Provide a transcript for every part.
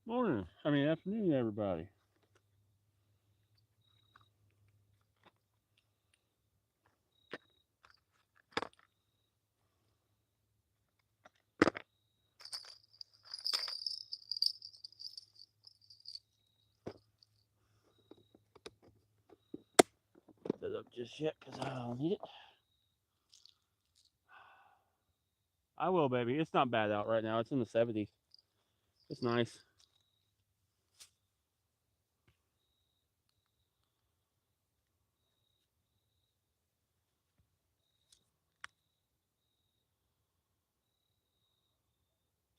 Morning. Afternoon, everybody. Set up just yet because I'll need it. I will, baby. It's not bad out right now. It's in the 70s. It's nice.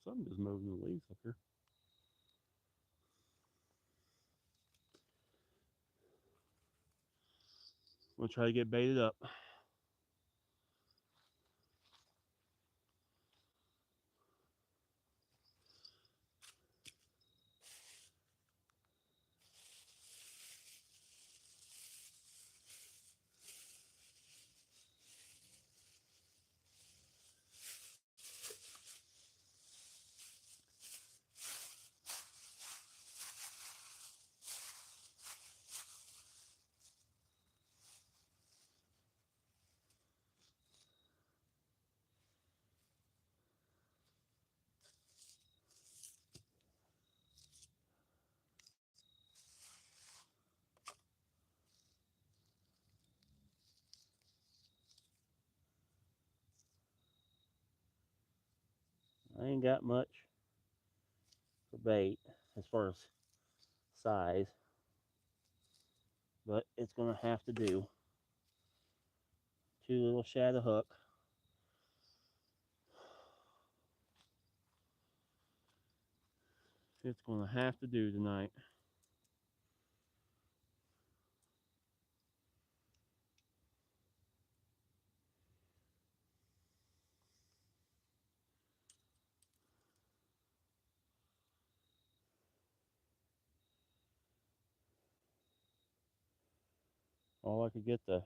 Something just moving the leaves up here. We'll try to get baited up. I ain't got much for bait as far as size, but it's going to have to do. Two little shadow hook. It's going to have to do tonight. All I could get in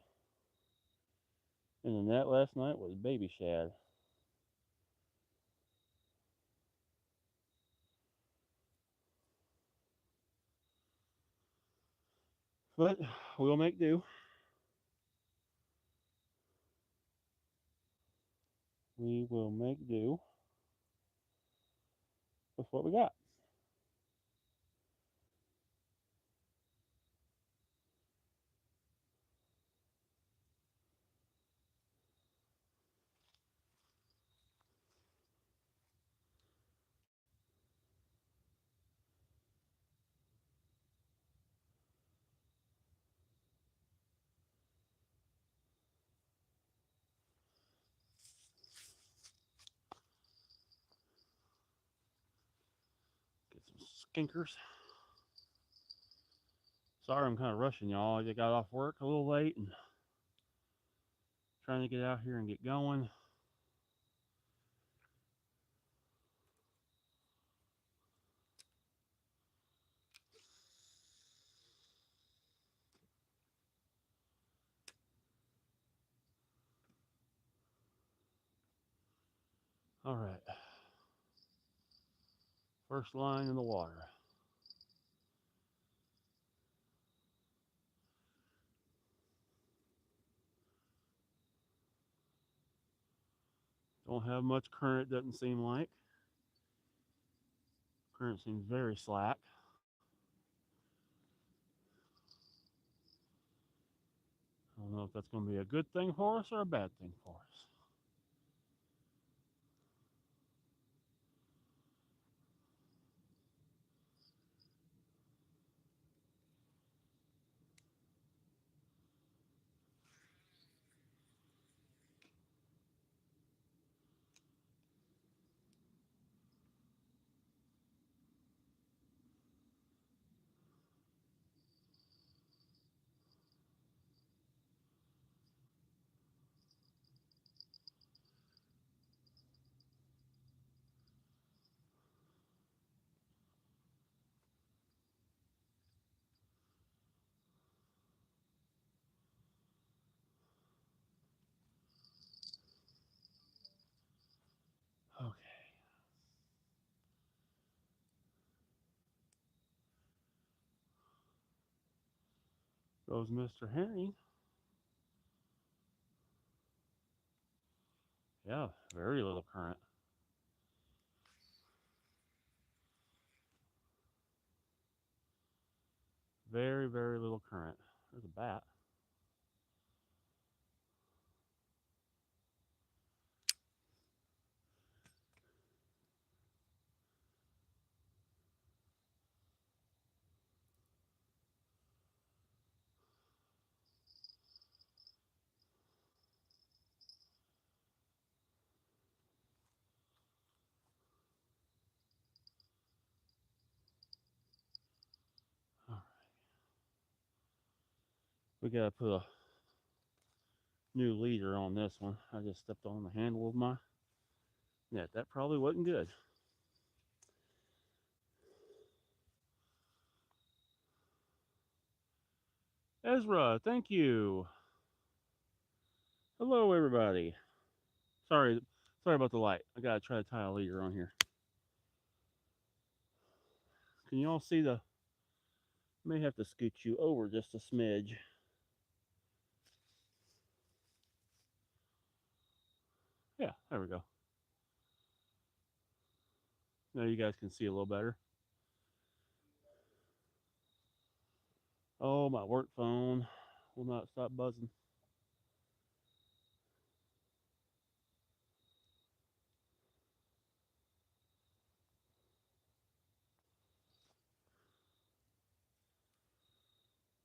the net last night was baby shad. But we'll make do. We will make do with what we got. Get some skinkers. Sorry I'm kind of rushing y'all. I just got off work a little late and trying to get out here and get going. All right. First line in the water. Don't have much current, doesn't seem like. Current seems very slack. I don't know if that's going to be a good thing for us or a bad thing for us. Goes Mr. Herring. Yeah, very little current. Very, very little current. There's a bat. All right. We gotta put a new leader on this one. I just stepped on the handle of my net. That probably wasn't good. Ezra, thank you. Hello, everybody. Sorry about the light. I gotta try to tie a leader on here. Can you all see the? May have to scoot you over just a smidge. Yeah, there we go. Now you guys can see a little better. Oh, my work phone will not stop buzzing.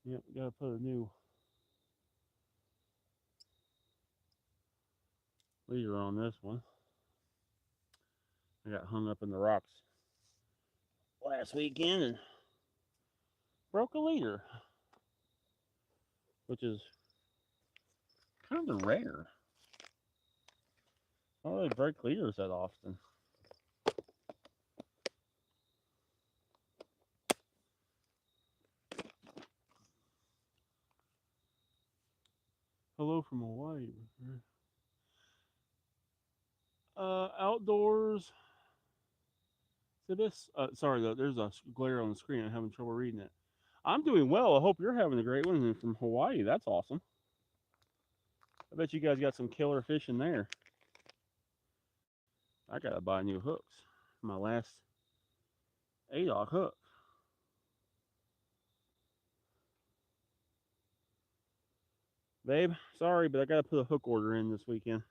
Yep, gotta put a new leader on this one. I got hung up in the rocks last weekend and broke a leader, which is kind of rare. I don't really break leaders that often. Hello from Hawaii. Outdoors. So this, sorry, there's a glare on the screen. I'm having trouble reading it. I'm doing well. I hope you're having a great one. And from Hawaii, that's awesome. I bet you guys got some killer fish in there. I gotta buy new hooks. My last 8-aught hook. Babe, sorry, but I gotta put a hook order in this weekend.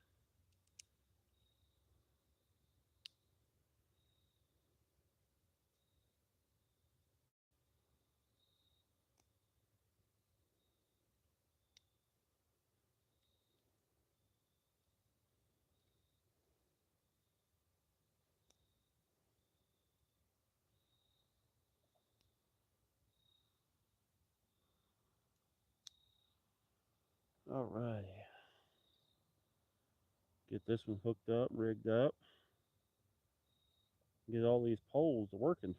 All right. Get this one hooked up, rigged up. Get all these poles working.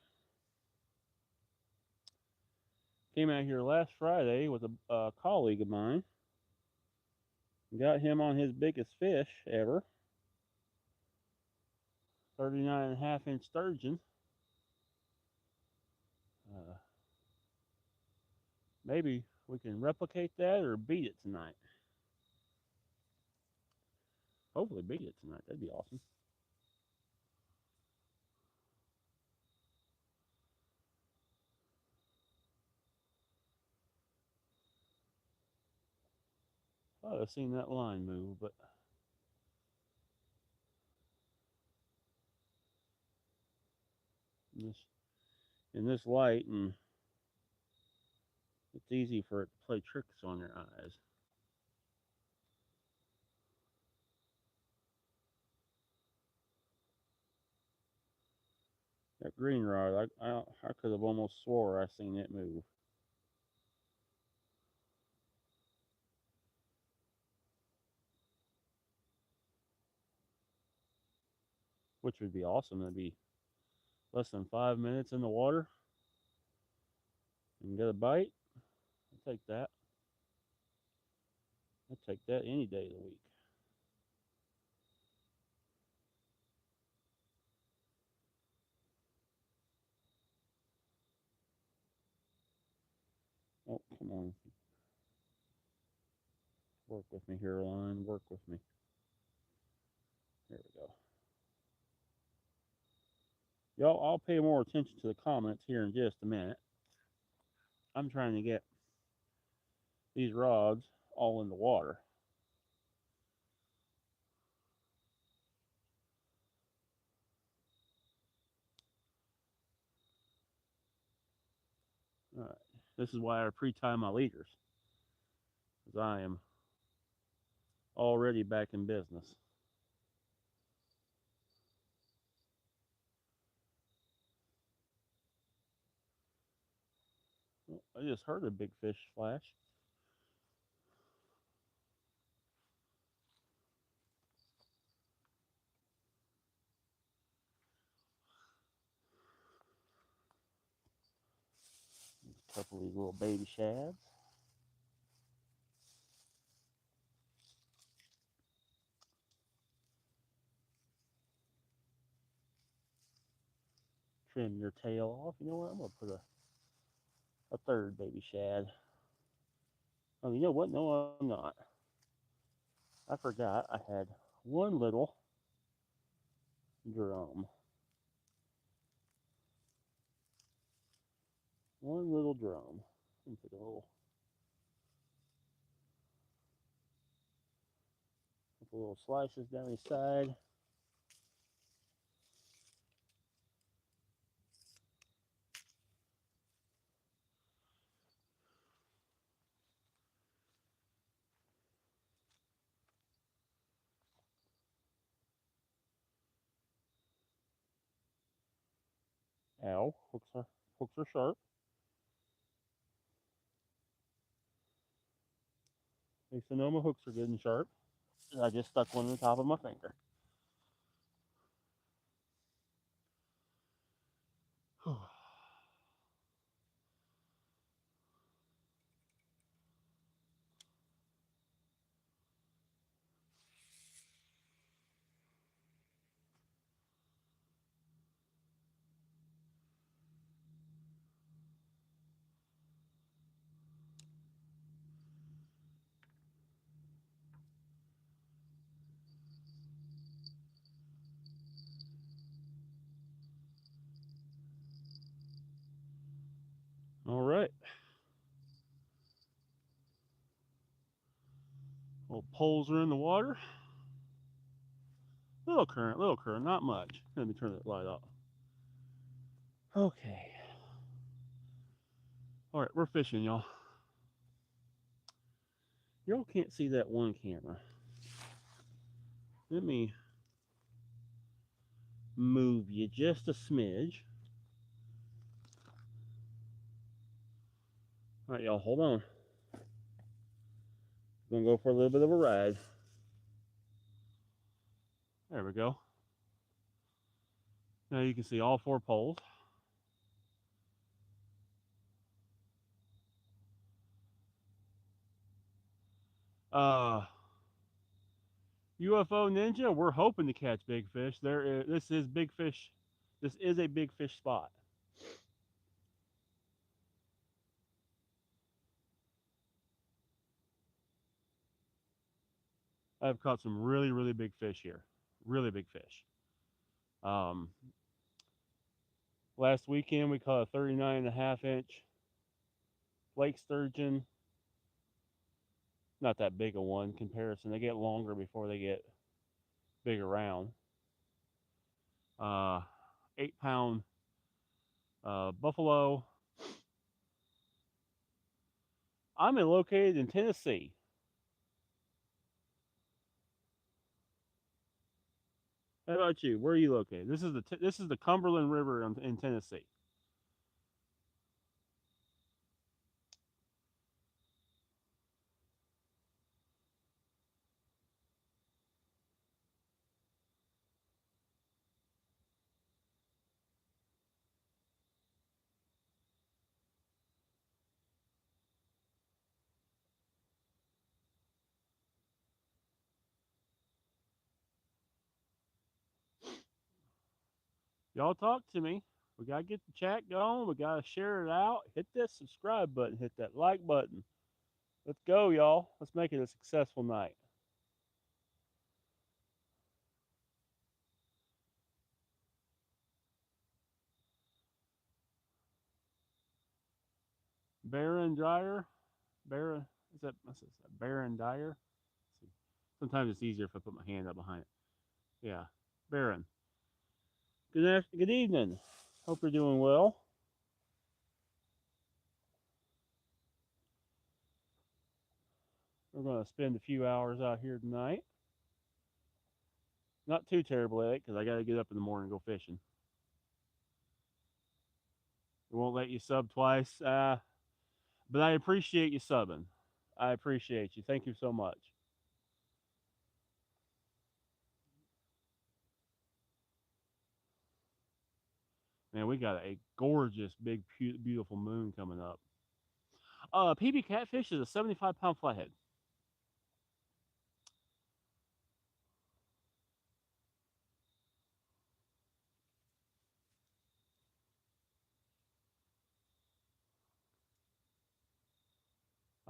Came out here last Friday with a colleague of mine. Got him on his biggest fish ever. 39.5-inch sturgeon. Maybe we can replicate that or beat it tonight. Hopefully beat it tonight. That'd be awesome. I've seen that line move, but in this light, and it's easy for it to play tricks on your eyes. That green rod, I could have almost swore I seen it move. Which would be awesome. That'd be less than 5 minutes in the water and get a bite. I'll take that. I'll take that any day of the week. Oh, come on. Work with me here, line. Work with me. There we go. Y'all, I'll pay more attention to the comments here in just a minute. I'm trying to get these rods all in the water. All right. This is why I pre-tie my leaders, because I am already back in business. Oh, I just heard a big fish flash. A couple of these little baby shads. Trim your tail off. You know what? I'm going to put a third baby shad. Oh, you know what? No, I'm not. I forgot I had one little drum. One little drum. Let me put a couple little slices down the side. Ow, hooks are sharp. At least I know my hooks are good and sharp. I just stuck one on the top of my finger. All right. Little poles are in the water. Little current, not much. Let me turn that light off. Okay. All right, we're fishing, y'all. Y'all can't see that one camera. Let me move you just a smidge. All right, y'all, hold on. Gonna go for a little bit of a ride. There we go. Now you can see all four poles. UFO Ninja, we're hoping to catch big fish. This is big fish. This is a big fish spot. I've caught some really, really big fish here. Really big fish. Last weekend we caught a 39.5-inch lake sturgeon. Not that big a one in comparison. They get longer before they get big around. 8-pound buffalo. I'm located in Tennessee. How about you? Where are you located? This is the Cumberland River in Tennessee. Y'all talk to me. We got to get the chat going. We got to share it out. Hit that subscribe button. Hit that like button. Let's go, y'all. Let's make it a successful night. Baron Dryer. Baron, is that, what's this? Baron Dyer? Sometimes it's easier if I put my hand up behind it. Yeah. Baron. Good evening. Hope you're doing well. We're going to spend a few hours out here tonight. Not too terribly late because I got to get up in the morning and go fishing. It won't let you sub twice. But I appreciate you subbing. I appreciate you. Thank you so much. Man, we got a gorgeous, big, beautiful moon coming up. PB Catfish is a 75-pound flathead.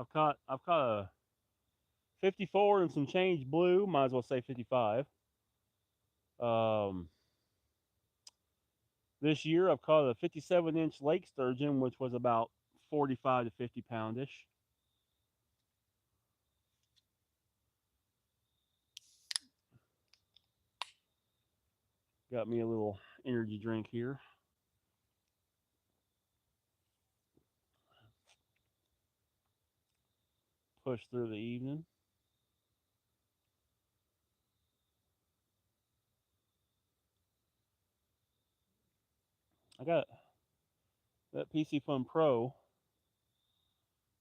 I've caught a 54 and some change blue. Might as well say 55. Um, this year I've caught a 57-inch lake sturgeon, which was about 45 to 50 poundish. Got me a little energy drink here. Push through the evening. I got that PC Fun Pro.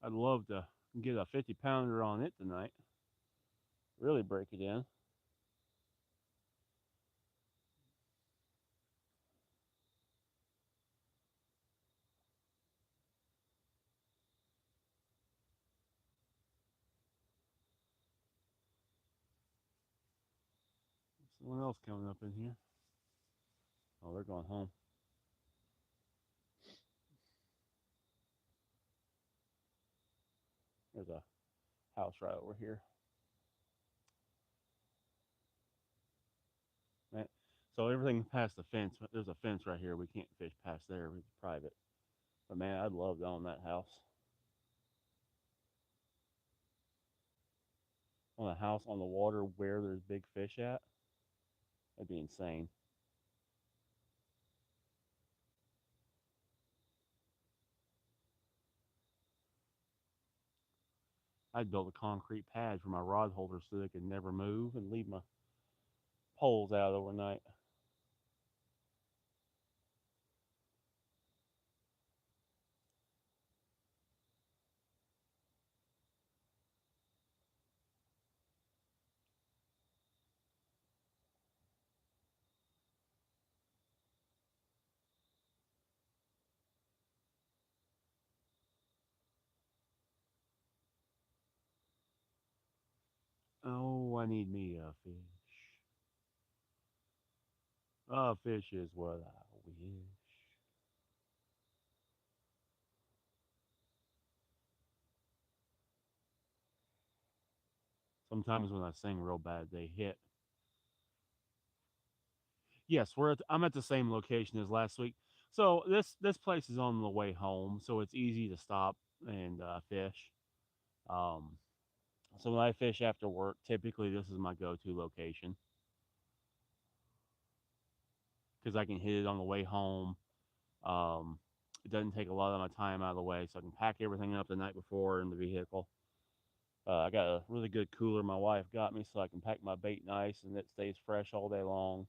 I'd love to get a 50-pounder on it tonight. Really break it in. Someone else coming up in here. Oh, they're going home. There's a house right over here. Man, so everything past the fence, there's a fence right here. We can't fish past there. It's private. But man, I'd love to own that house. On a house on the water where there's big fish at. That'd be insane. I'd build a concrete pad for my rod holders so they could never move and leave my poles out overnight. Oh, I need me a fish. A fish is what I wish. Sometimes when I sing real bad, they hit. Yes, I'm at the same location as last week. So this place is on the way home, so it's easy to stop and fish. Um, so when I fish after work, typically this is my go-to location because I can hit it on the way home. Um, it doesn't take a lot of my time out of the way, so I can pack everything up the night before in the vehicle. I got a really good cooler my wife got me, so I can pack my bait nice and it stays fresh all day long.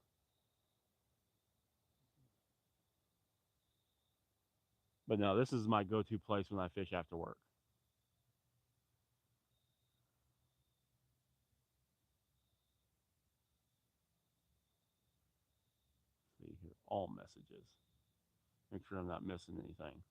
But no, this is my go-to place when I fish after work. See here, all messages. Make sure I'm not missing anything.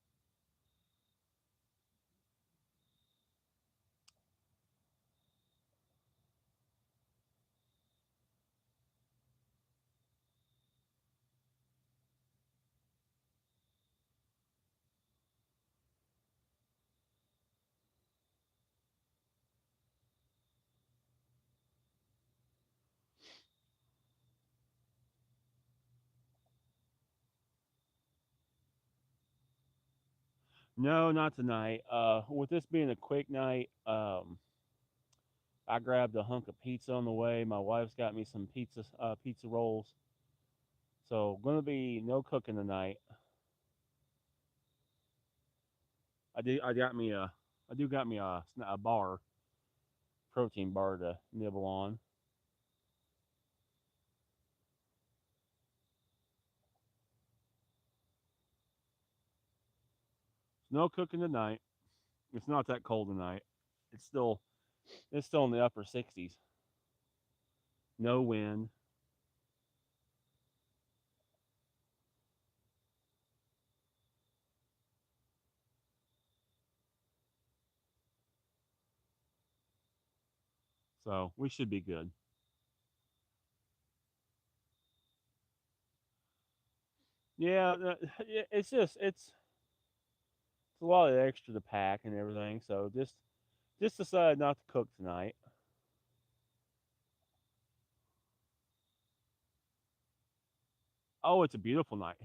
No, not tonight. With this being a quick night, I grabbed a hunk of pizza on the way. My wife's got me some pizza rolls. So gonna be no cooking tonight. I got me a I do got me a bar, protein bar to nibble on. No cooking tonight. It's not that cold tonight. It's still it's still in the upper 60s. No wind. So we should be good. Yeah, it's just it's a lot of extra to pack and everything. So just decided not to cook tonight. Oh, it's a beautiful night.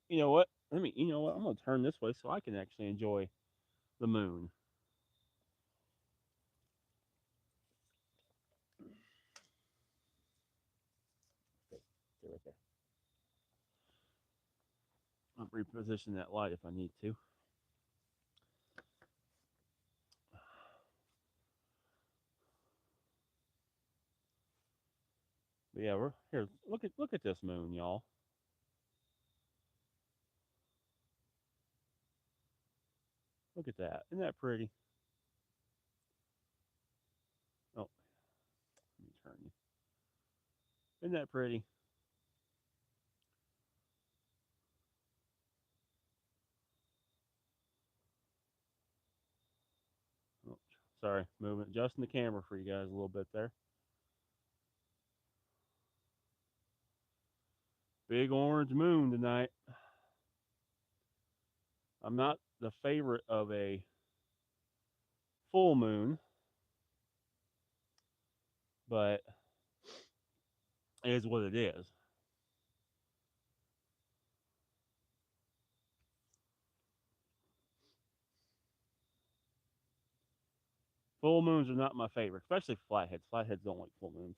You know what? You know what? I'm gonna turn this way so I can actually enjoy the moon. Stay right there. I'll reposition that light if I need to. But yeah, we're here. Look at this moon, y'all. Look at that. Isn't that pretty? Oh, let me turn you. Isn't that pretty? Oh, sorry, moving, adjusting the camera for you guys a little bit there. Big orange moon tonight. I'm not the favorite of a full moon, but it is what it is. Full moons are not my favorite, especially flatheads. Flatheads don't like full moons.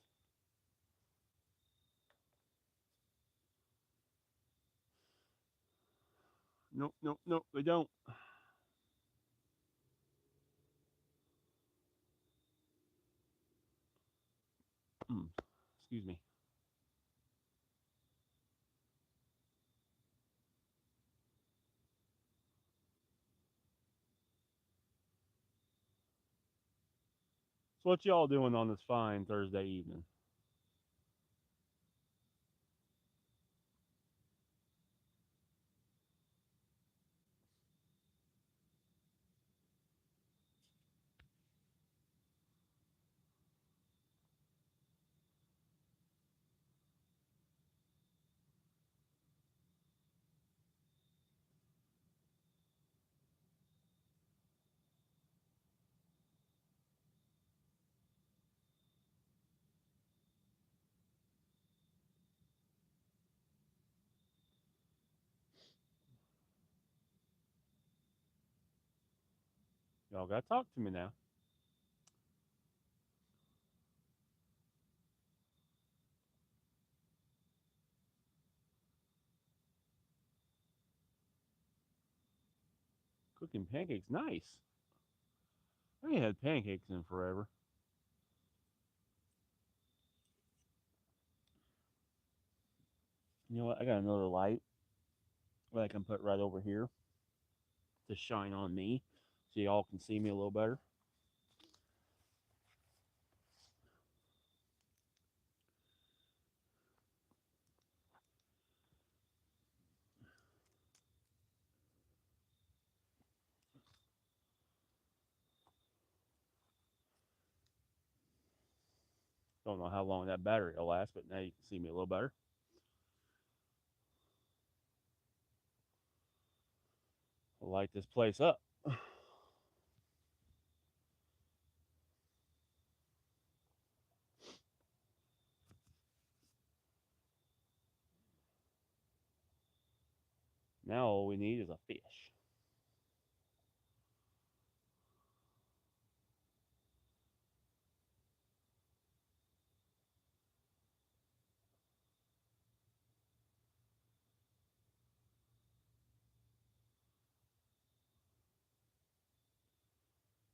Nope, nope, nope, they don't. Mm, excuse me. So what y'all doing on this fine Thursday evening? Y'all gotta talk to me now. Cooking pancakes, nice. I ain't had pancakes in forever. You know what? I got another light that I can put right over here to shine on me, so y'all can see me a little better. Don't know how long that battery will last, but now you can see me a little better. I'll light this place up. Now all we need is a fish.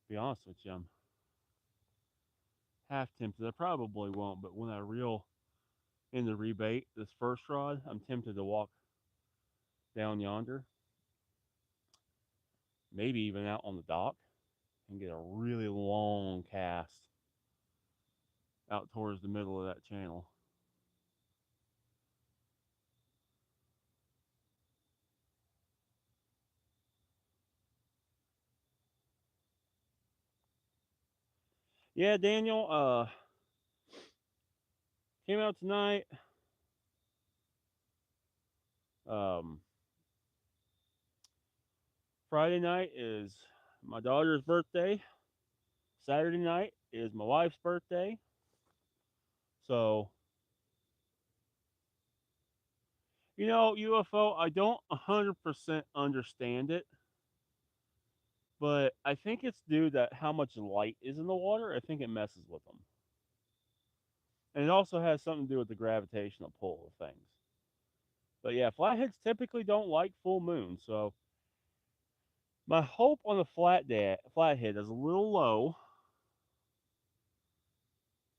Be honest with you, I'm half tempted. I probably won't, but when I reel in the rebait this first rod, I'm tempted to walk down yonder, maybe even out on the dock, and get a really long cast out towards the middle of that channel. Yeah, Daniel, came out tonight. Um, Friday night is my daughter's birthday. Saturday night is my wife's birthday. So, UFO, I don't 100% understand it, but I think it's due to how much light is in the water. I think it messes with them. And it also has something to do with the gravitational pull of things. But yeah, flatheads typically don't like full moon. So my hope on the flathead is a little low,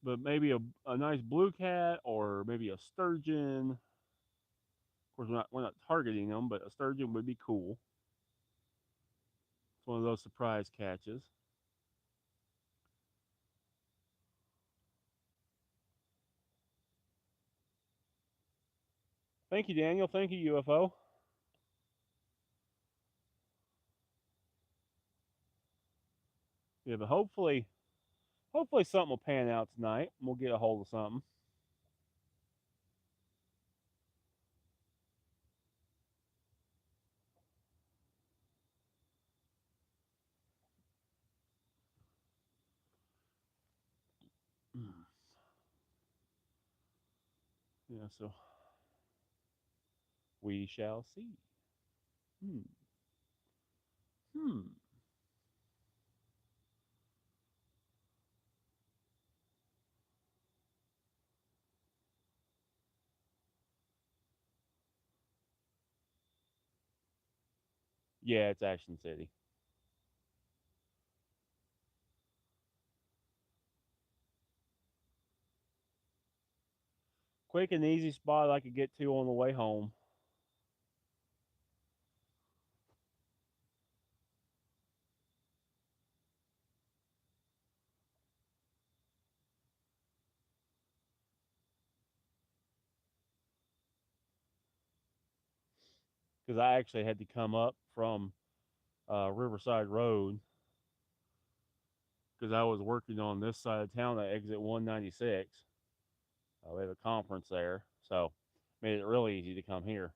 but maybe a nice blue cat or maybe a sturgeon. Of course, we're not targeting them, but a sturgeon would be cool. It's one of those surprise catches. Thank you, Daniel. Thank you, UFO. Yeah, but hopefully something will pan out tonight. We'll get a hold of something. Yeah, so we shall see. Hmm. Hmm. Yeah, it's Action City. Quick and easy spot I could get to on the way home. Because I actually had to come up from Riverside Road because I was working on this side of town at exit 196. We have a conference there, so made it really easy to come here.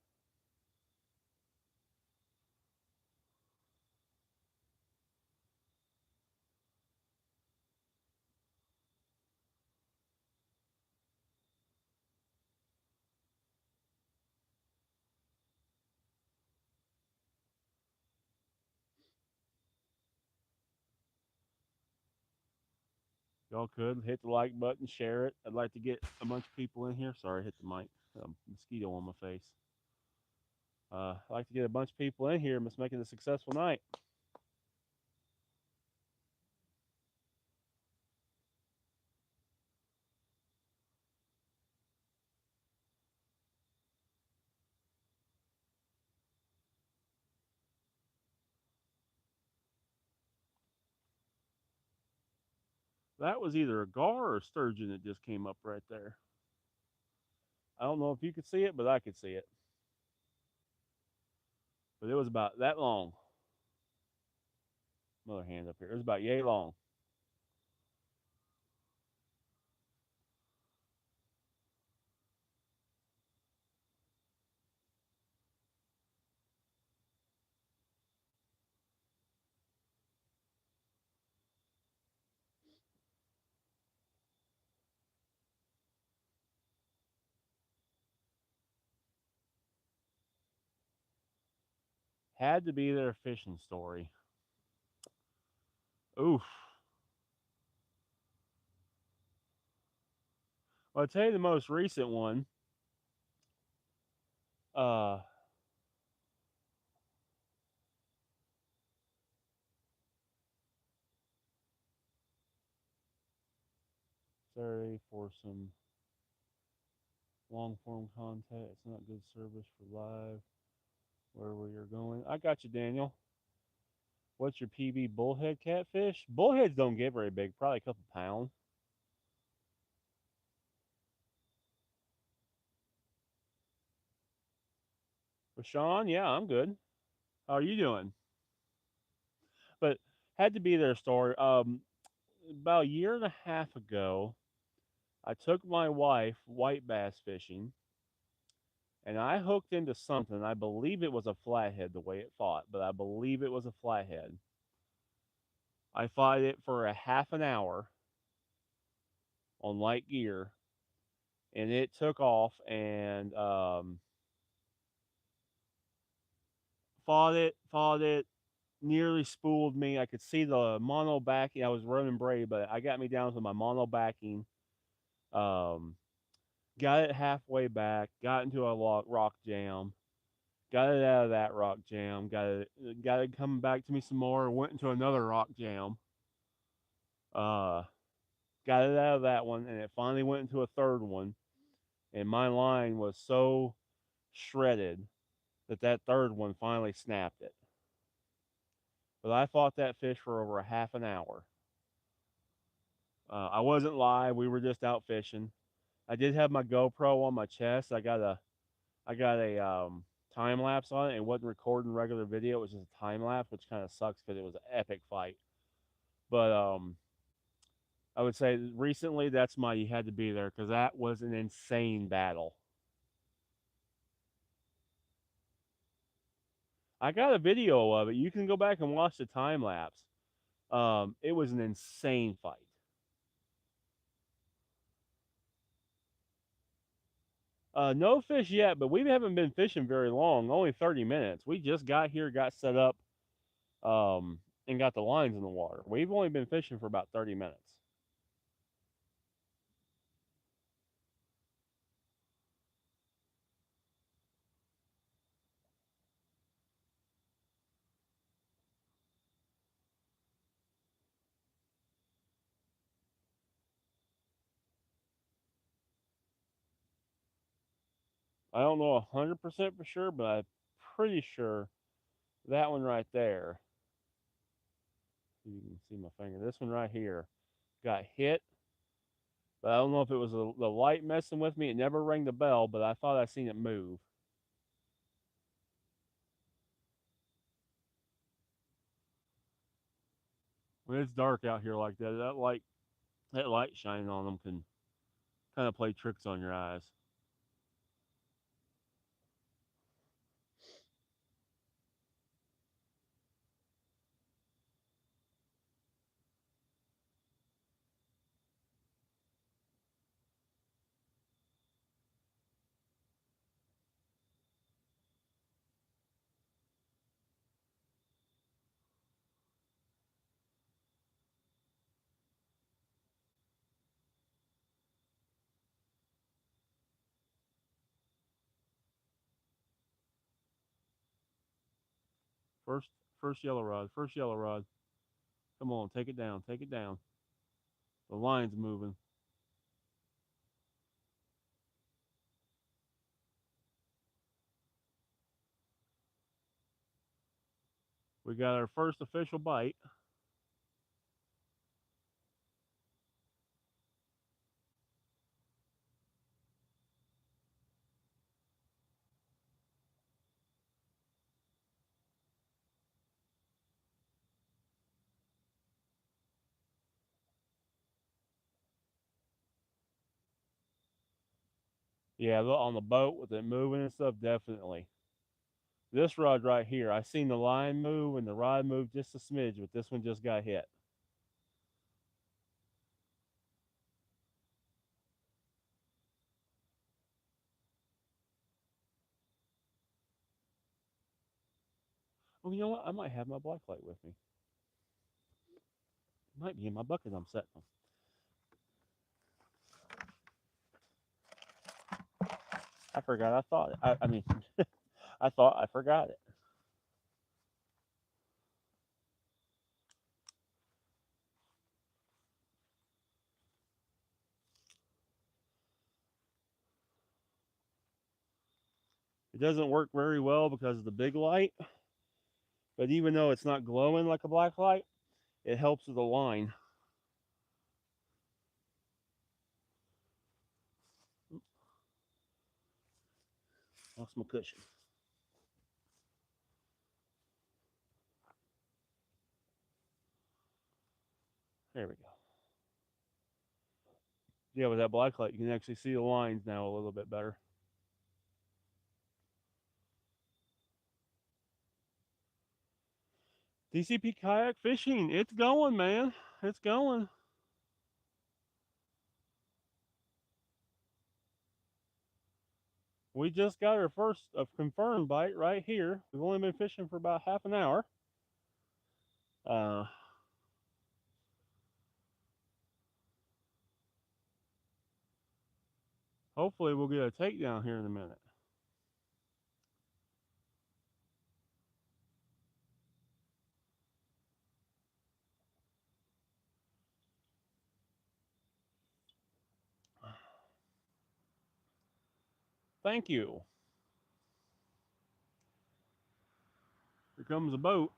Y'all could hit the like button, share it. I'd like to get a bunch of people in here. Sorry, I hit the mic. Mosquito on my face. I'd like to get a bunch of people in here. Let's make it a successful night. That was either a gar or a sturgeon that just came up right there. I don't know if you could see it, but I could see it. But it was about that long. Another hand up here. It was about yay long. Had to be their fishing story. Oof. Well, I'll tell you the most recent one. Uh, Saturday for some long form content. It's not good service for live wherever you're going. I got you, Daniel. What's your PB bullhead catfish? Bullheads don't get very big, probably a couple pounds. Rashawn, yeah, I'm good. How are you doing? But had to be their story. About a year and a half ago, I took my wife white bass fishing, and I hooked into something. I believe it was a flathead, the way it fought, but I believe it was a flathead. I fought it for a half an hour on light gear, and it took off and fought it, nearly spooled me. I could see the mono backing. I was running braid, but I got me down to my mono backing. Um, got it halfway back, got into a rock jam, got it out of that rock jam, got it coming back to me some more, went into another rock jam. Uh, got it out of that one, and it finally went into a third one. And my line was so shredded that third one finally snapped it. But I fought that fish for over a half an hour. I wasn't live; we were just out fishing. I did have my GoPro on my chest. I got a time lapse on it. It wasn't recording regular video. It was just a time lapse, which kind of sucks because it was an epic fight. But I would say recently that's my you had to be there because that was an insane battle. I got a video of it. You can go back and watch the time lapse. It was an insane fight. No fish yet, but we haven't been fishing very long. Only 30 minutes. We just got here, got set up, and got the lines in the water. We've only been fishing for about 30 minutes. I don't know 100% for sure, but I'm pretty sure that one right there. You can see my finger. This one right here got hit, but I don't know if it was the light messing with me. It never rang the bell, but I thought I seen it move. When it's dark out here like that, that light shining on them can kind of play tricks on your eyes. First, first yellow rod, first yellow rod. Come on, take it down, take it down. The line's moving. We got our first official bite. Yeah, on the boat with it moving and stuff, definitely. This rod right here, I seen the line move and the rod move just a smidge, but this one just got hit. Oh, you know what? I might have my black light with me. It might be in my bucket I'm setting them. I forgot. I mean, I thought I forgot it. It doesn't work very well because of the big light, but even though it's not glowing like a black light, it helps with the line. Lost my cushion. There we go. Yeah, with that black light, you can actually see the lines now a little bit better. DCP kayak fishing, it's going, man. It's going. We just got our first confirmed bite right here. We've only been fishing for about half an hour. Uh, Hopefully, we'll get a takedown here in a minute. Thank you. Here comes a boat.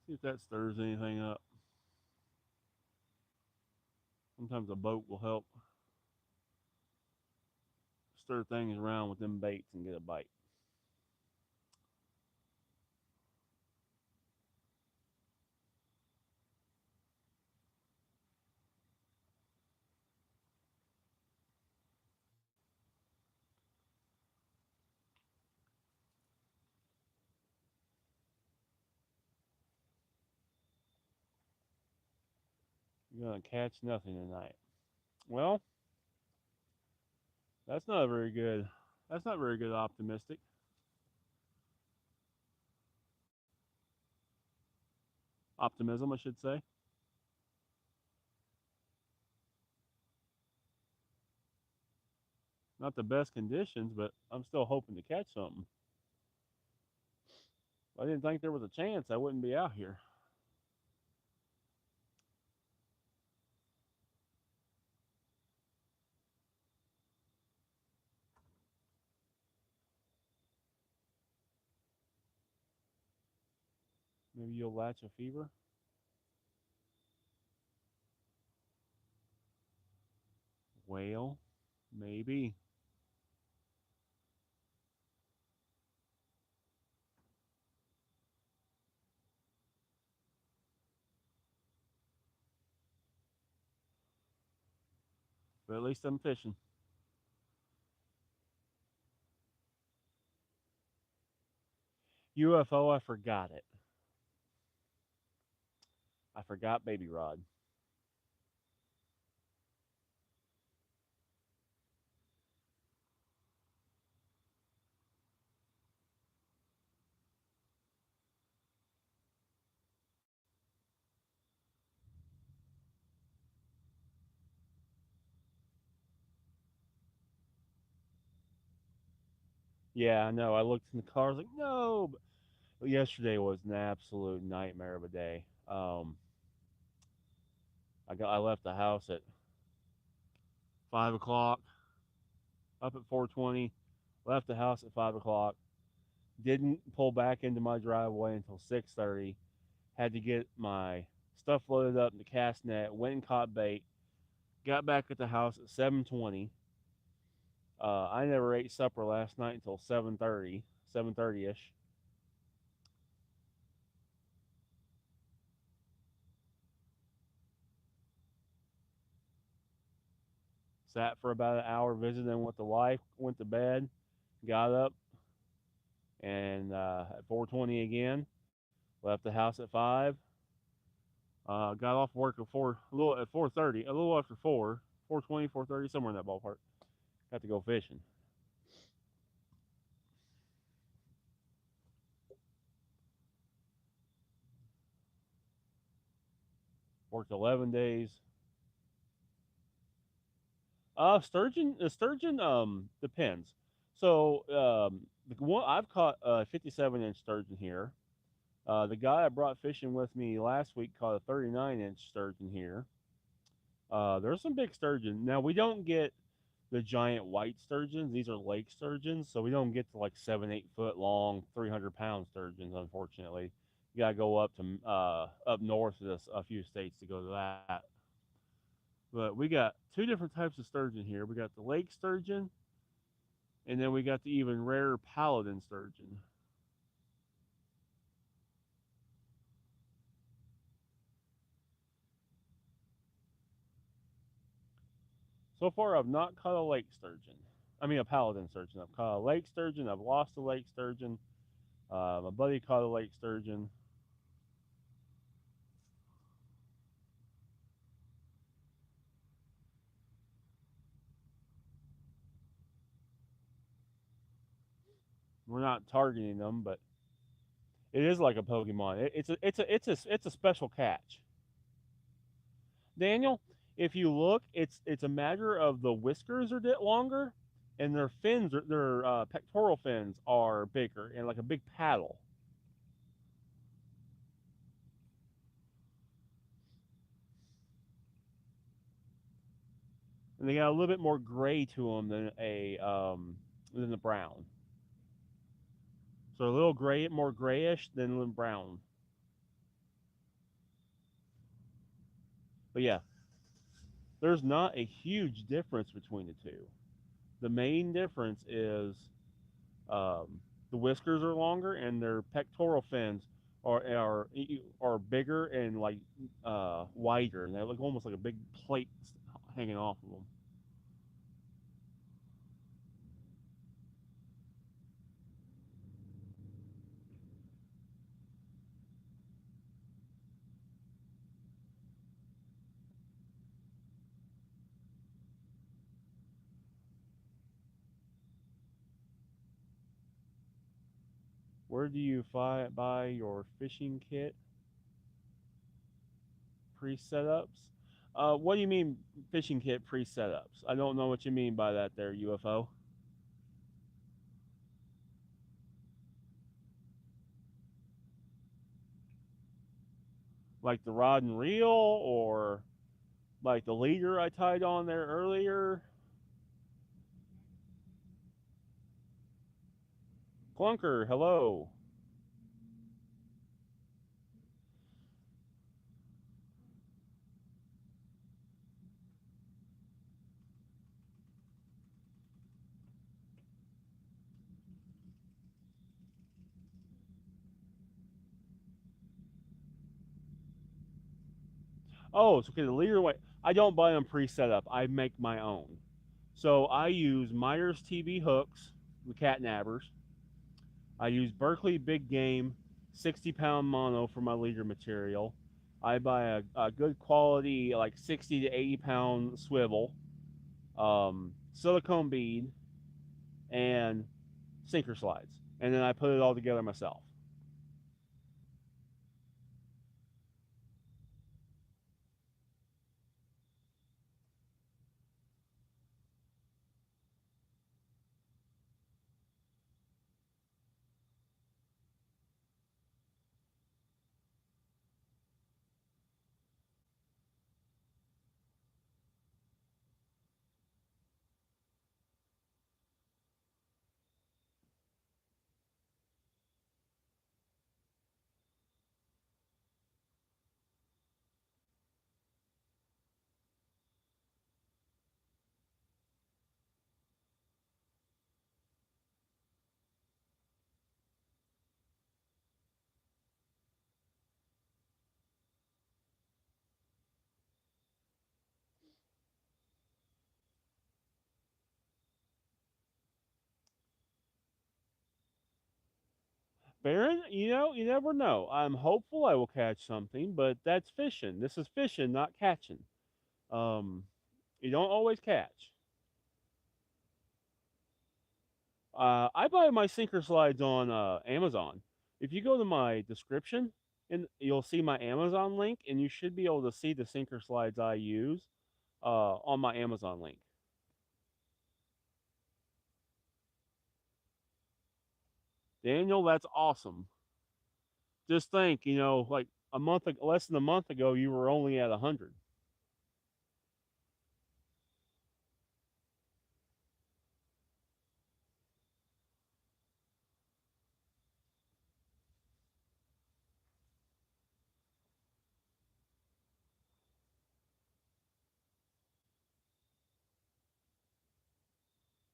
See if that stirs anything up. Sometimes a boat will help stir things around with them baits and get a bite. You're gonna catch nothing tonight. Well, that's not very good. That's not very good optimistic. Optimism, I should say. Not the best conditions, but I'm still hoping to catch something. If I didn't think there was a chance, I wouldn't be out here. Maybe you'll latch a fever. Whale, maybe. But at least I'm fishing. UFO, I forgot it. I forgot baby rod. Yeah, I know. I looked in the car. I was like, no. But yesterday was an absolute nightmare of a day. I left the house at 5 o'clock, up at 4:20. Left the house at 5 o'clock. Didn't pull back into my driveway until 6:30. Had to get my stuff loaded up in the cast net. Went and caught bait. Got back at the house at 7:20. I never ate supper last night until 7:30, 7:30 ish. Sat for about an hour visiting with the wife. Went to bed. Got up and at 4:20 again. Left the house at 5. Got off work at 4, a little at 4:30, a little after 4, 4:20, 4:30, somewhere in that ballpark. Got to go fishing. Worked 11 days. Sturgeon. The sturgeon depends. So the one I've caught 57-inch sturgeon here. The guy I brought fishing with me last week caught a 39-inch sturgeon here. There's some big sturgeon. Now we don't get the giant white sturgeons. These are lake sturgeons, so we don't get to like 7, 8 foot long, 300-pound sturgeons. Unfortunately, you gotta go up to up north of this a few states to go to that. But we got two different types of sturgeon here. We got the lake sturgeon, and then we got the even rarer paladin sturgeon. So far, I've not caught a lake sturgeon. I mean, a paladin sturgeon. I've caught a lake sturgeon. I've lost a lake sturgeon. My buddy caught a lake sturgeon. We're not targeting them, but it is like a Pokemon. It's a special catch. Daniel, if you look, it's a matter of the whiskers are a bit longer, and their fins, their pectoral fins are bigger and like a big paddle, and they got a little bit more gray to them than the brown. So a little gray, more grayish than brown. But yeah, there's not a huge difference between the two. The main difference is the whiskers are longer and their pectoral fins are bigger and like wider, and they look almost like a big plate hanging off of them. Where do you buy your fishing kit pre-setups? What do you mean fishing kit pre-setups? I don't know what you mean by that there, UFO. Like the rod and reel, or like the leader I tied on there earlier? Clunker, hello. Oh, it's okay. The leader way. I don't buy them pre-set up. I make my own. So I use Meyers TV hooks, the cat nabbers. I use Berkley Big Game 60-pound mono for my leader material. I buy a good quality, like 60 to 80-pound swivel, silicone bead, and sinker slides. And then I put it all together myself. Baron, you never know. I'm hopeful I will catch something, but that's fishing. This is fishing, not catching. Um, you don't always catch. I buy my sinker slides on Amazon. If you go to my description, and you'll see my Amazon link, and you should be able to see the sinker slides I use on my Amazon link. Daniel, that's awesome. Just think, you know, like less than a month ago, you were only at 100.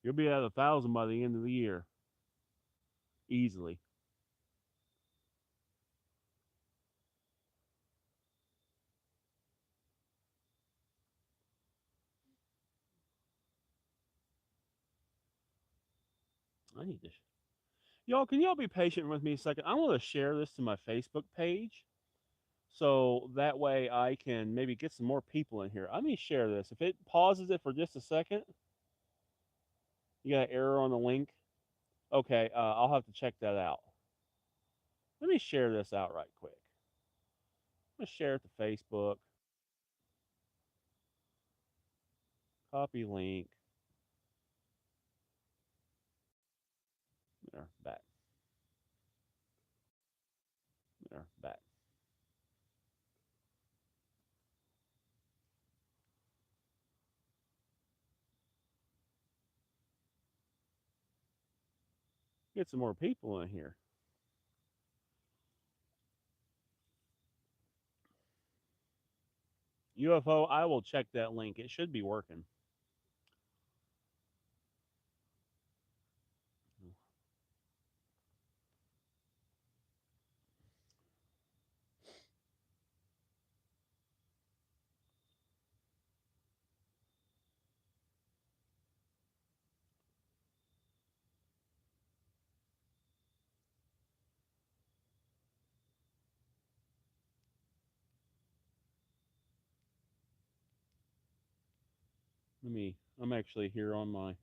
You'll be at 1,000 by the end of the year, easily. I need to. Y'all, can y'all be patient with me a second? I want to share this to my Facebook page so that way I can maybe get some more people in here. Let me share this. If it pauses it for just a second, you got an error on the link. Okay, I'll have to check that out. Let me share this out right quick. I'm gonna share it to Facebook. Copy link. There, back. There, back. Get some more people in here. UFO, I will check that link. It should be working. I'm actually here on my.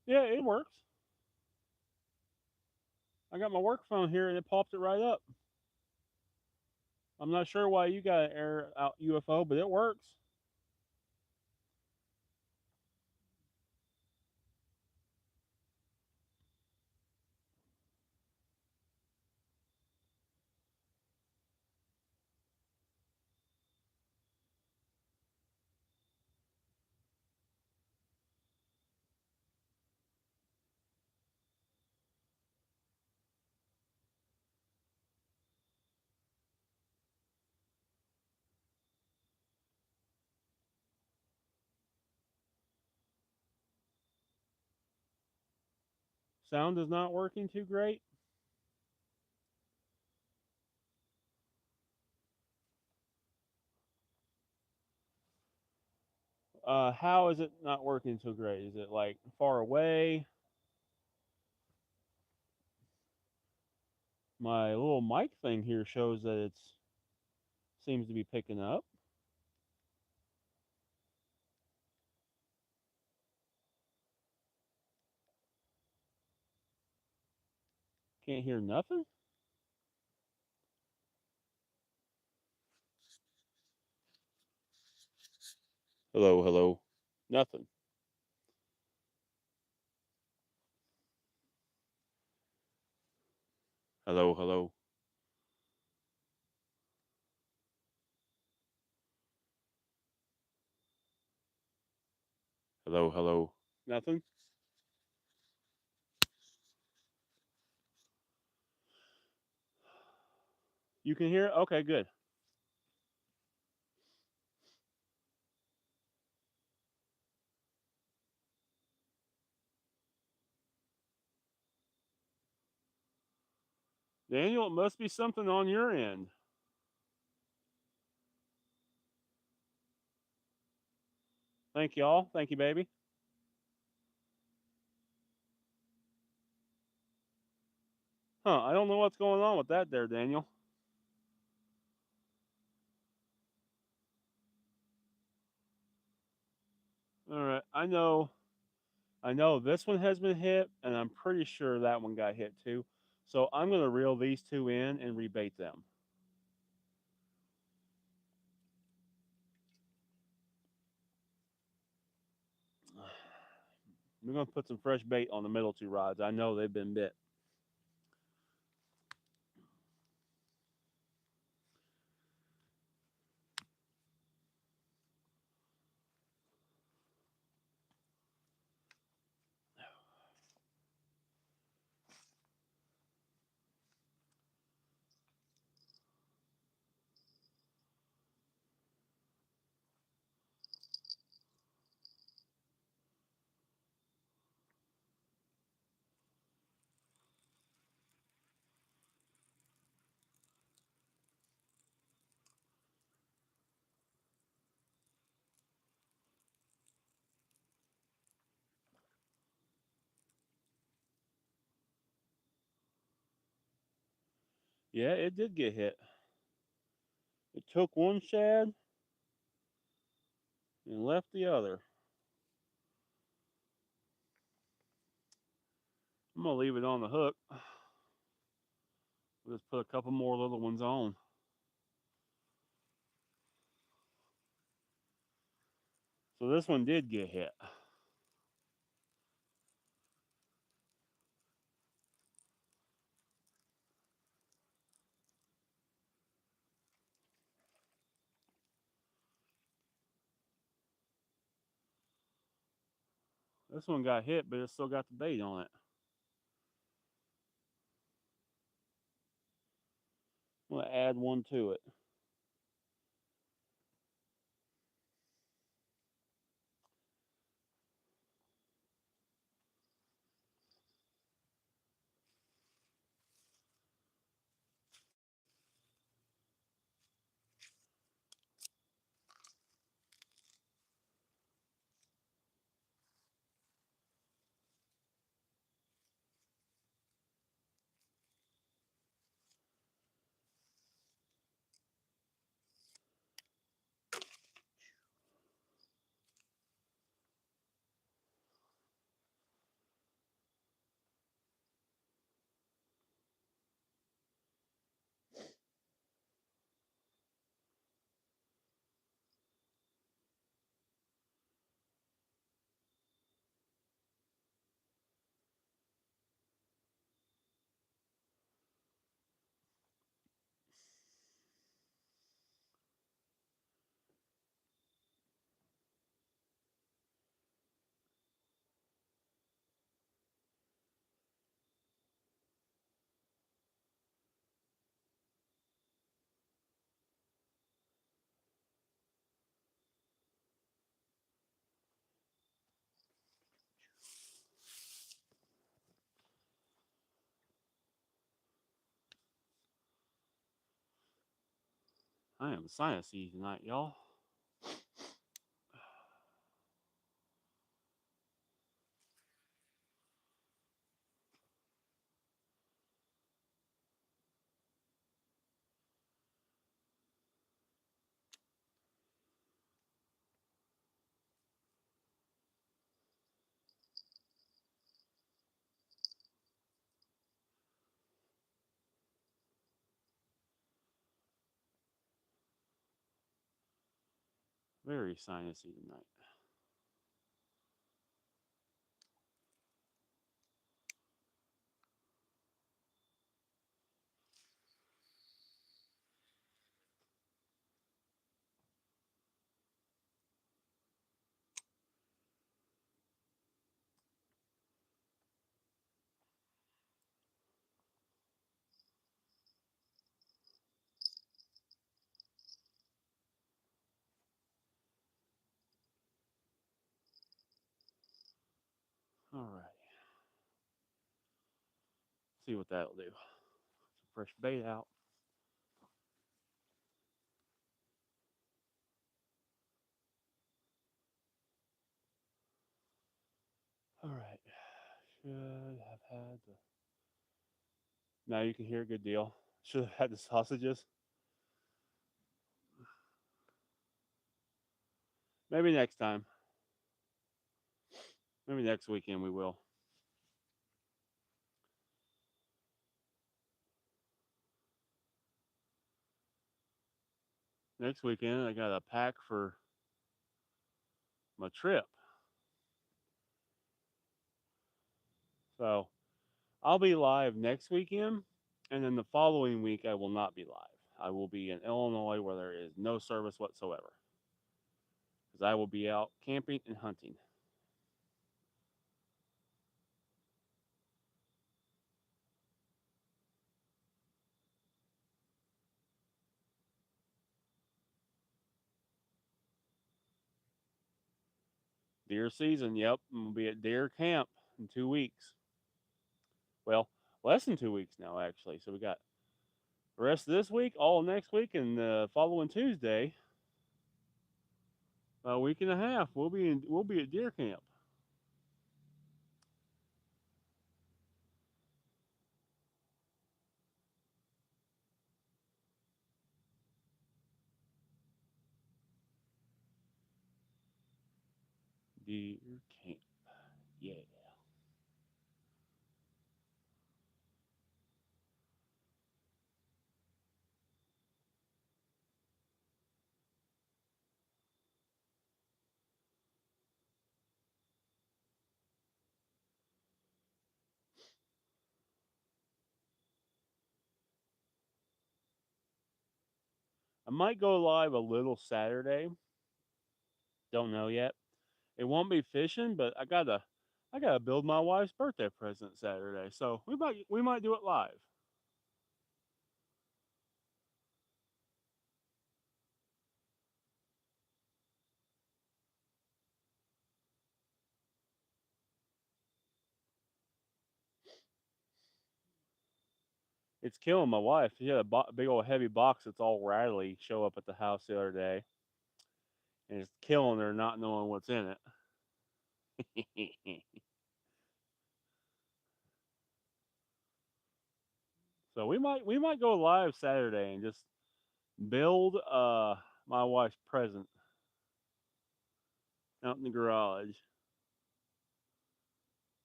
Yeah, it works. I got my work phone here and it popped it right up. I'm not sure why you got an error out UFO, but it works. Sound is not working too great. How is it not working so great? Is it like far away? My little mic thing here shows that it's seems to be picking up. Can't hear nothing. Hello, hello. Nothing. Hello, hello. Hello, hello. Nothing. You can hear? Okay, good. Daniel, it must be something on your end. Thank y'all. Thank you, baby. Huh, I don't know what's going on with that there, Daniel. All right, I know this one has been hit, and I'm pretty sure that one got hit too. So I'm going to reel these two in and rebait them. We're going to put some fresh bait on the middle two rods. I know they've been bit. Yeah, it did get hit. It took one shad and left the other. I'm going to leave it on the hook. We'll just put a couple more little ones on. So this one did get hit. This one got hit, but it still got the bait on it. I'm going to add one to it. I am sinusy tonight, y'all. Very sinusy tonight. All right. See what that'll do. Some fresh bait out. Should have had the. Now you can hear a good deal. Should have had the sausages. Maybe next time. Maybe next weekend we will. Next weekend I got a pack for my trip. So I'll be live next weekend, and then the following week I will not be live. I will be in Illinois where there is no service whatsoever because I will be out camping and hunting. Deer season, yep. I'm gonna be at deer camp in 2 weeks. Well, less than 2 weeks now, actually. So we got the rest of this week, all next week, and the following Tuesday, a week and a half. We'll be at deer camp. Deer camp, yeah. I might go live a little Saturday. Don't know yet. It won't be fishing, but I gotta build my wife's birthday present Saturday. So we might do it live. It's killing my wife. She had a big old heavy box that's all rattly show up at the house the other day, and it's killing her not knowing what's in it. So we might go live Saturday and just build my wife's present out in the garage.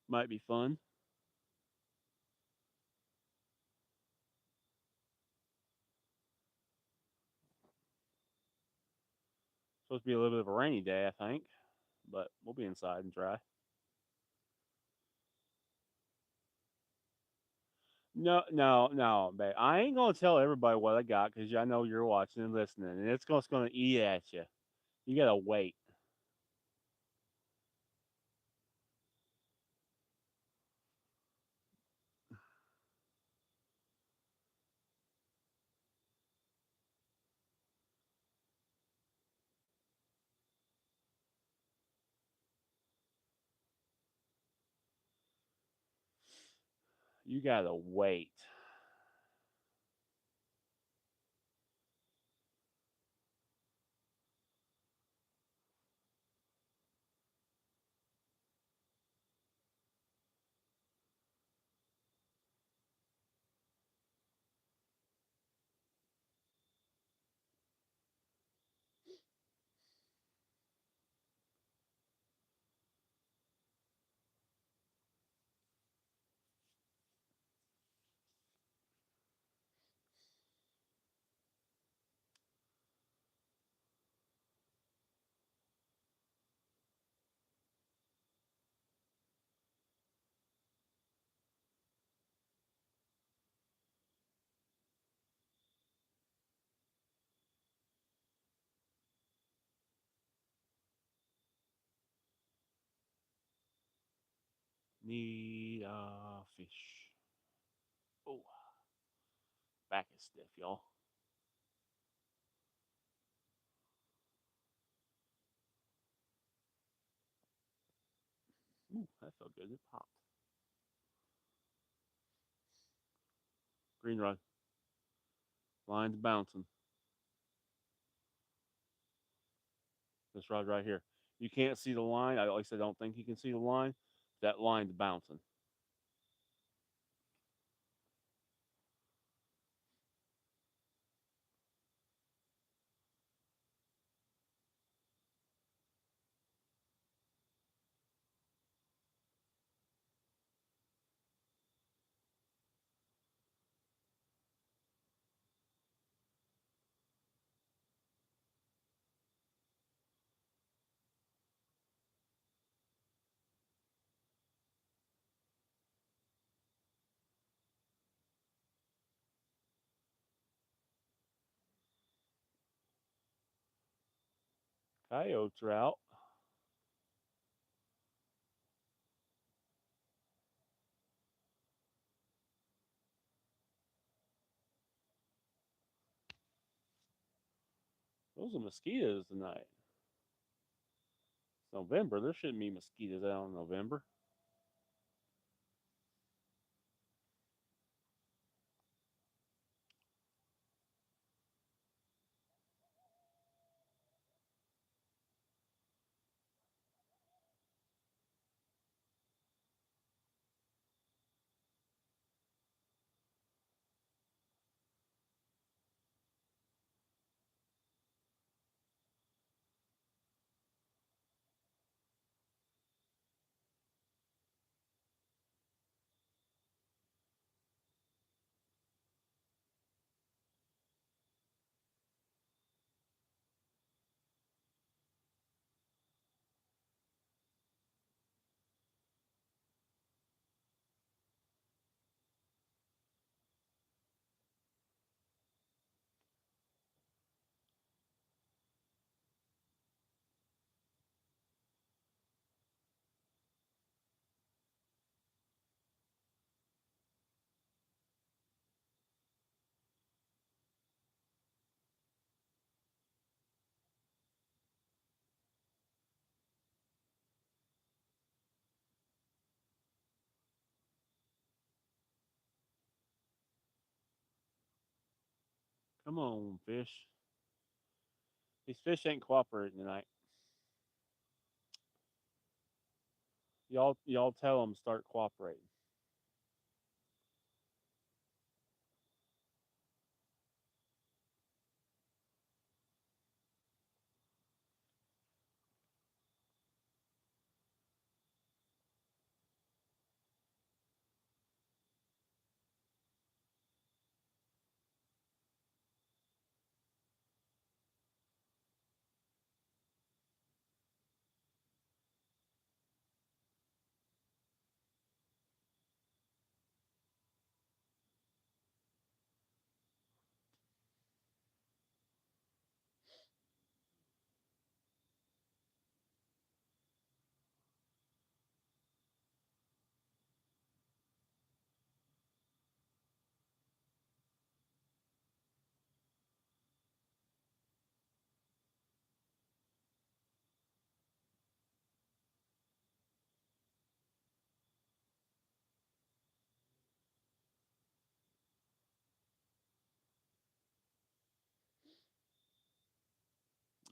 Might be fun. Supposed to be a little bit of a rainy day, I think, but we'll be inside and dry. No, no, no, babe. I ain't gonna tell everybody what I got because I know you're watching and listening, and it's just gonna eat at you. You gotta wait. You gotta wait. Need a fish. Oh, back is stiff, y'all. Ooh, that felt good. It popped. Green rod. Line's bouncing. This rod right here. You can't see the line. I at least I don't think you can see the line. That line's bouncing. Coyotes are out. Those are mosquitoes tonight. It's November. There shouldn't be mosquitoes out in November. Come on, fish. These fish ain't cooperating tonight. Y'all tell them start cooperating.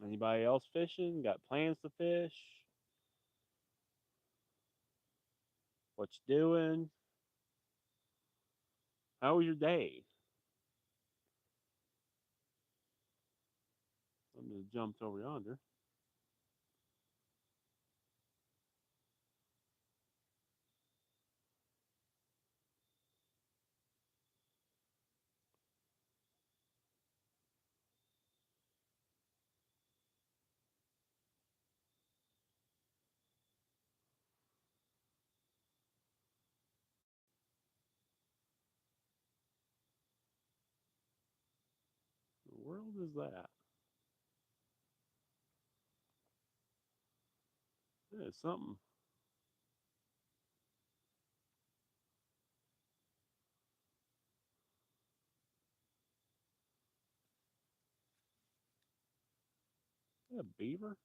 Anybody else fishing? Got plans to fish? What you doing? How was your day? I'm gonna jump over yonder. What the world is that? That is something. Is that a beaver?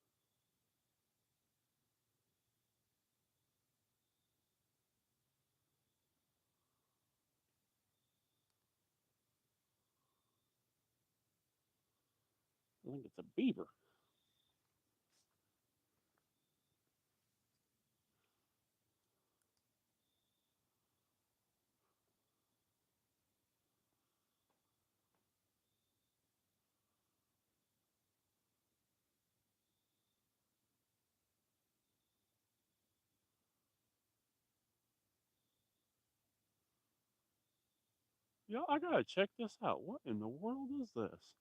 I think it's a beaver. Yo, I gotta check this out. What in the world is this?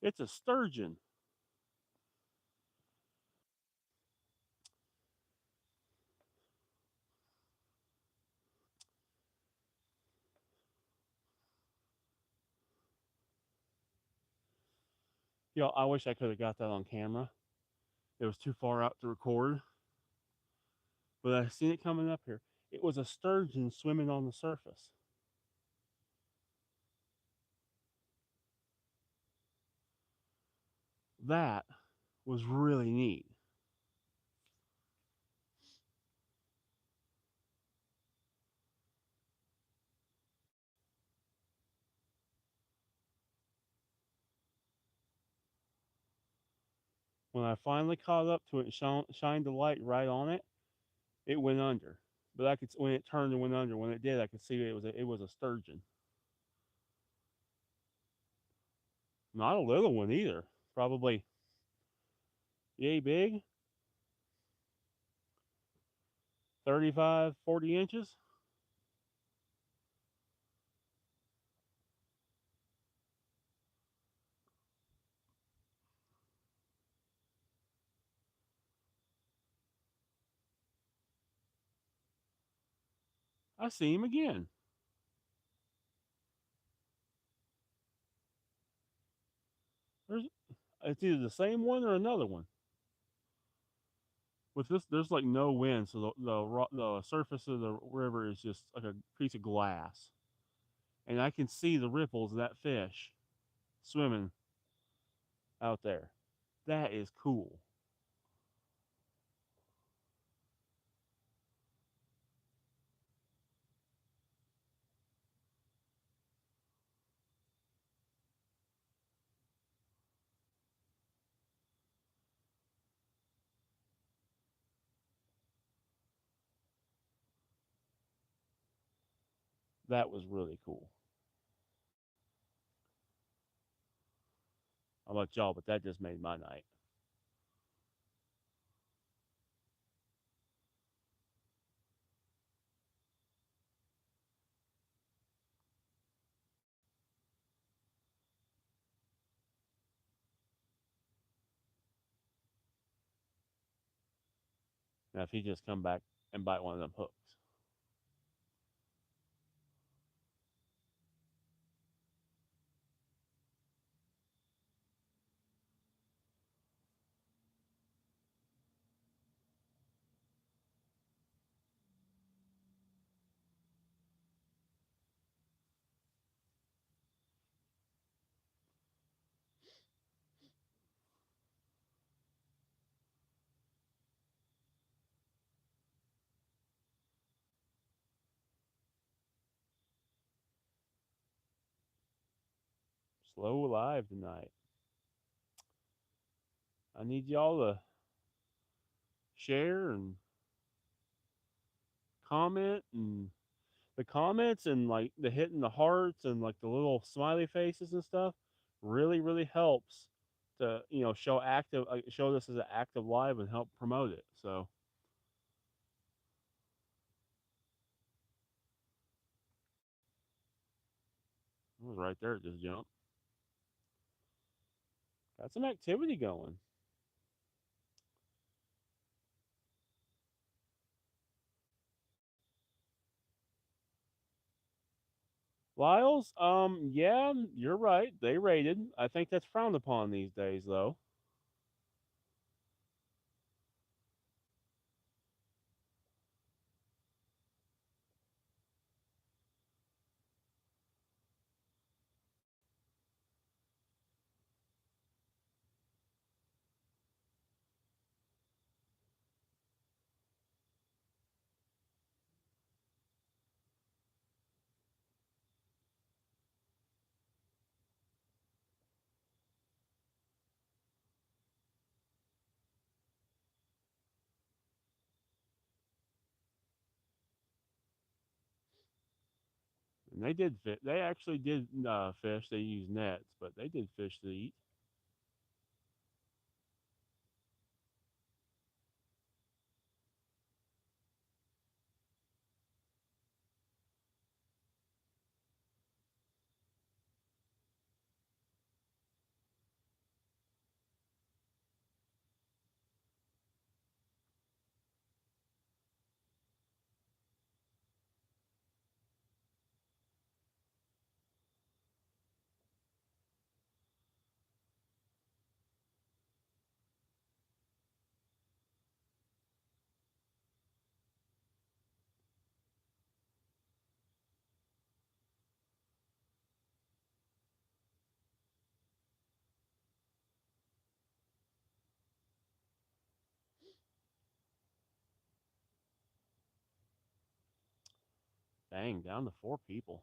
It's a sturgeon. Yo, I wish I could have got that on camera. It was too far out to record, but I seen it coming up here. It was a sturgeon swimming on the surface. That was really neat. When I finally caught up to it and shined the light right on it, it went under. But I could, when it turned and went under, when it did, I could see it was a sturgeon. Not a little one either. Probably yay big, 35, 40 inches. I see him again. There's, it's either the same one or another one. With this, there's like no wind, so the surface of the river is just like a piece of glass, and I can see the ripples of that fish swimming out there. That is cool. That was really cool. I don't know about y'all, but that just made my night. Now, if he just come back and bite one of them hooks, slow alive tonight. I need y'all to share and comment, and the comments and like the hitting the hearts and like the little smiley faces and stuff really helps to show active, show this as an active live and help promote it. So it was right there, just jump. Got some activity going. Lyles, yeah, you're right. They raided. I think that's frowned upon these days, though. And they did fit. They actually did fish. They used nets, but they did fish to eat. Dang, down to 4 people.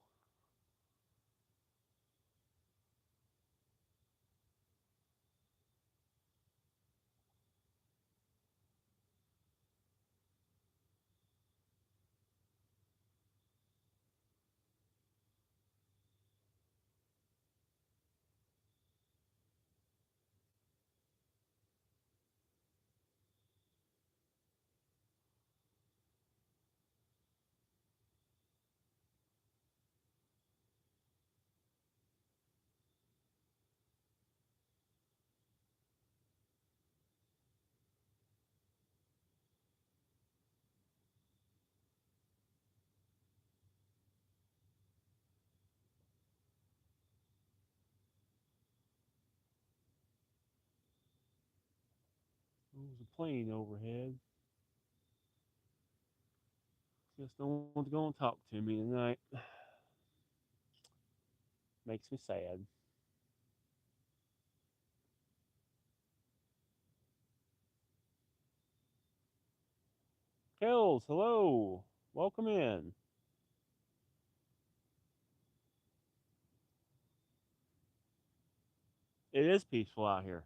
There's a plane overhead. Just don't want to go and talk to me tonight. Makes me sad. Kells, hello. Welcome in. It is peaceful out here.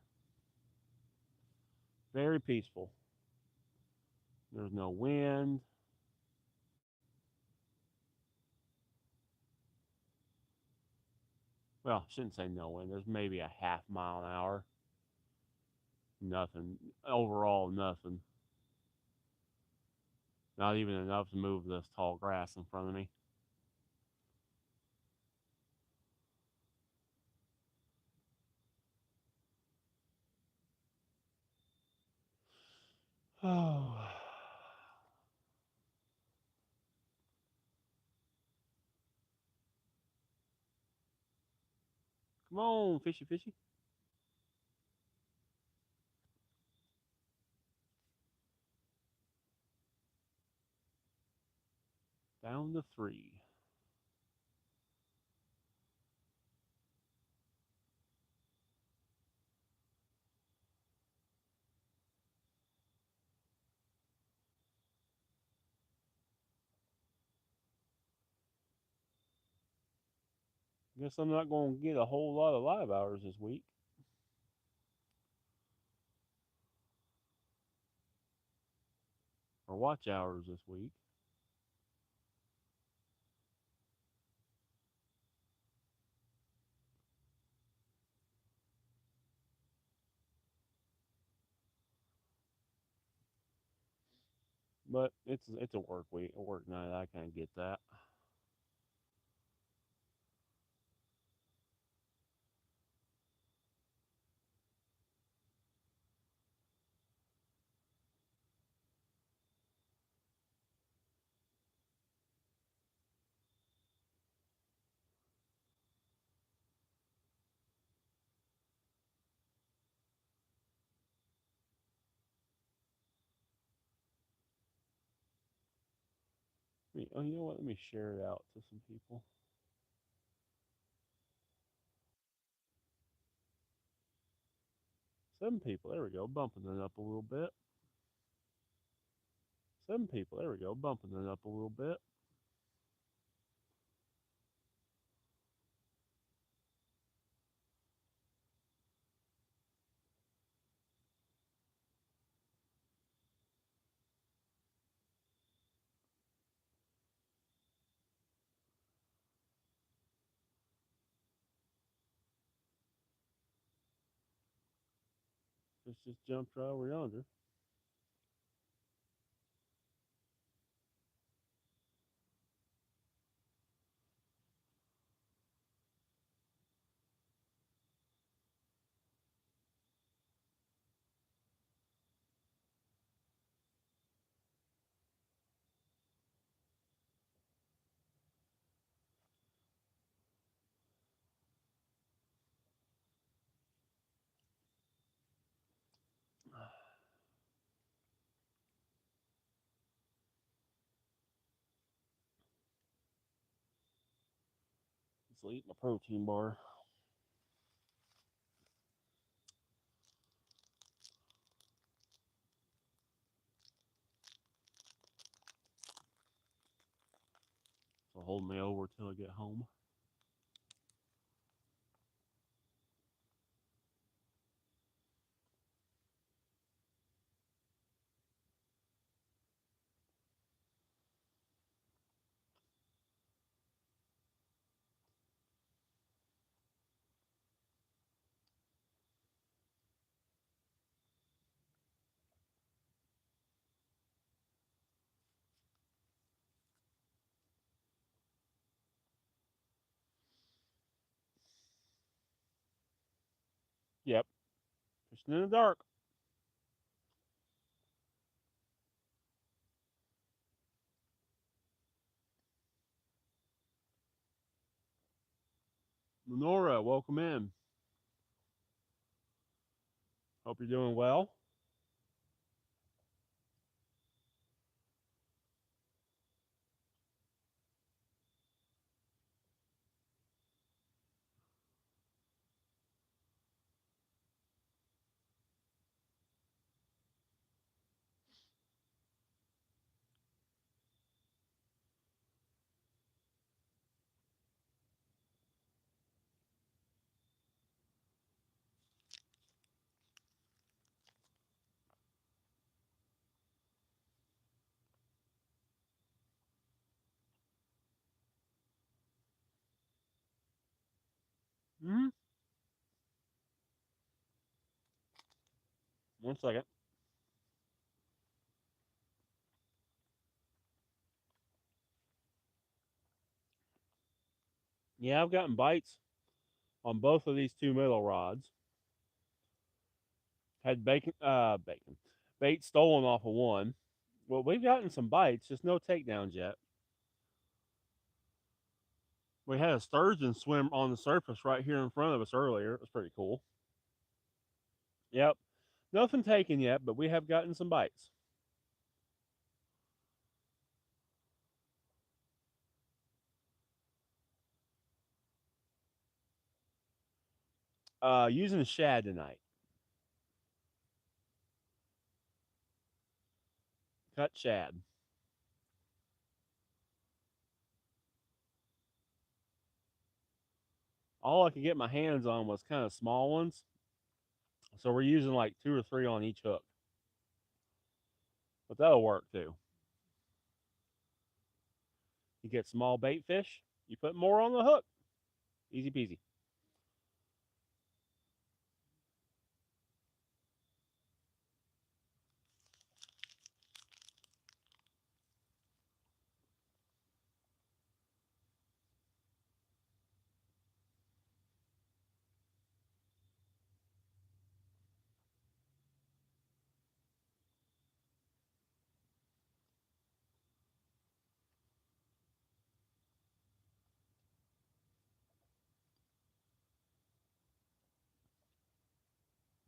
Very peaceful. There's no wind. Well, I shouldn't say no wind. There's maybe a half mile an hour. Nothing. Overall, nothing. Not even enough to move this tall grass in front of me. Oh. Come on, fishy, fishy. Down to 3. Guess I'm not going to get a whole lot of live hours this week. Or watch hours this week. But it's a work week, a work night. I kind of get that. Oh, you know what? Let me share it out to some people. 7 people. There we go. Bumping it up a little bit. 7 people. There we go. Bumping it up a little bit. Just jumped right over yonder. Let's eat my protein bar. So hold me over till I get home. Yep, fishing in the dark. Lenora, welcome in. Hope you're doing well. Mm-hmm. 1 second. Yeah, I've gotten bites on both of these two middle rods. Had bait stolen off of one. Well, we've gotten some bites, just no takedowns yet. We had a sturgeon swim on the surface right here in front of us earlier. It was pretty cool. Yep. Nothing taken yet, but we have gotten some bites. Using shad tonight. Cut shad. All I could get my hands on was kind of small ones. So we're using like 2 or 3 on each hook. But that'll work too. You get small bait fish, you put more on the hook. Easy peasy.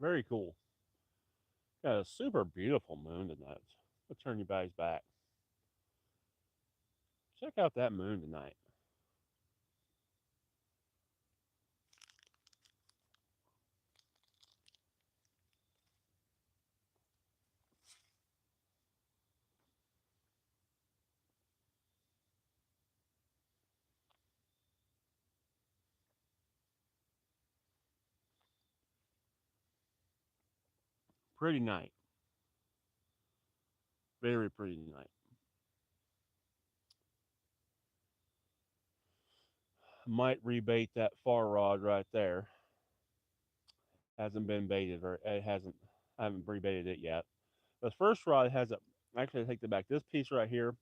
Very cool. Got a super beautiful moon tonight. Let's turn you guys back. Check out that moon tonight. Pretty night. Very pretty night. Might rebait that far rod right there. Hasn't been baited, or it hasn't. I haven't rebaited it yet. The first rod has a. Actually, I take that back. This piece right here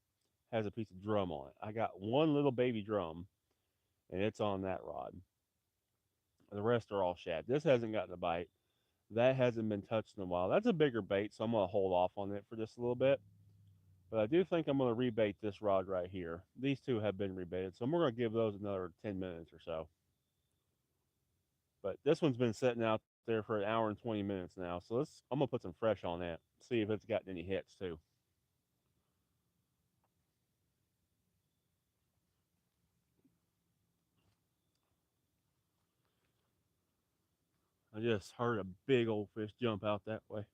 has a piece of drum on it. I got one little baby drum, and it's on that rod. The rest are all shad. This hasn't gotten a bite. That hasn't been touched in a while. That's a bigger bait, so I'm going to hold off on it for just a little bit. But I do think I'm going to rebait this rod right here. These two have been rebaited, so I'm going to give those another 10 minutes or so. But this one's been sitting out there for an hour and 20 minutes now, so I'm going to put some fresh on that, see if it's gotten any hits too. I just heard a big old fish jump out that way.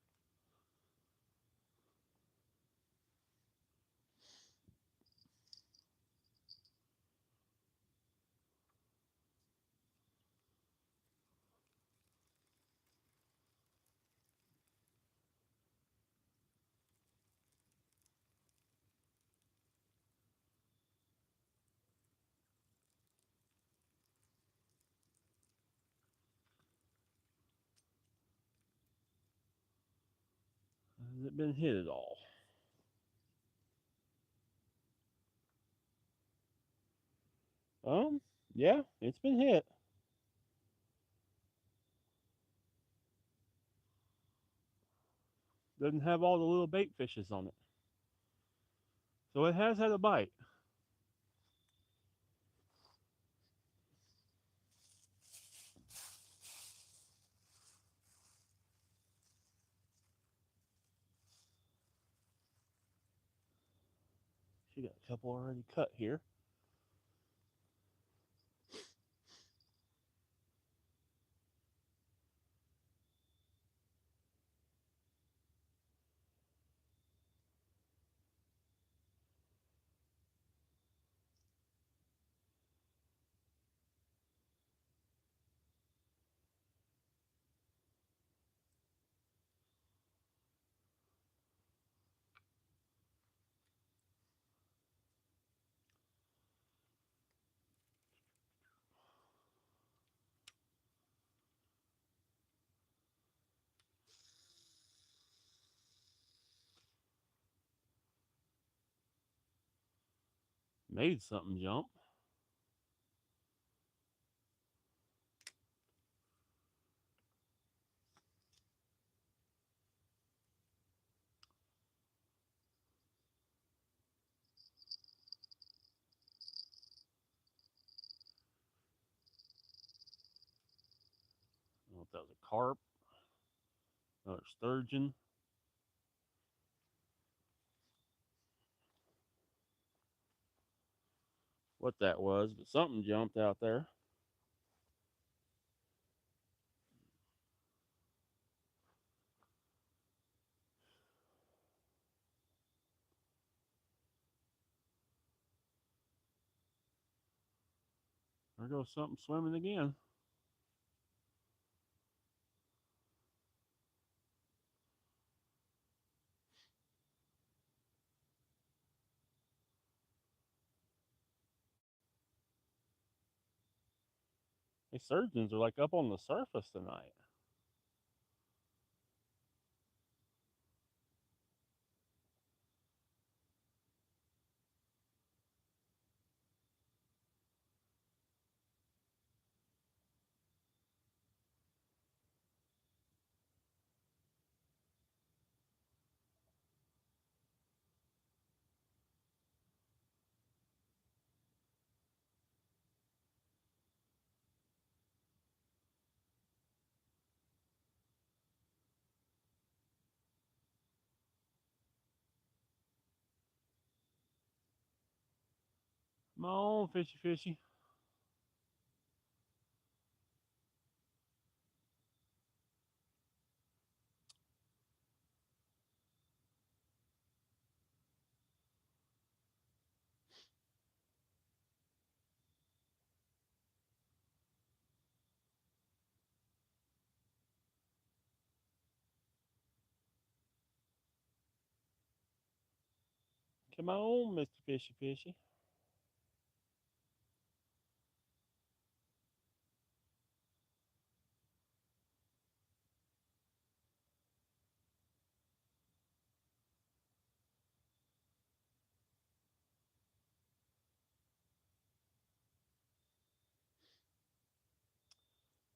Has it been hit at all? Yeah, it's been hit. Doesn't have all the little bait fishes on it. So it has had a bite. She got a couple already cut here. Made something jump. I don't know if that was a carp, another sturgeon. What that was, but something jumped out there. There goes something swimming again. These sturgeons are like up on the surface tonight. Come on, fishy, fishy. Come on, Mr. Fishy, fishy.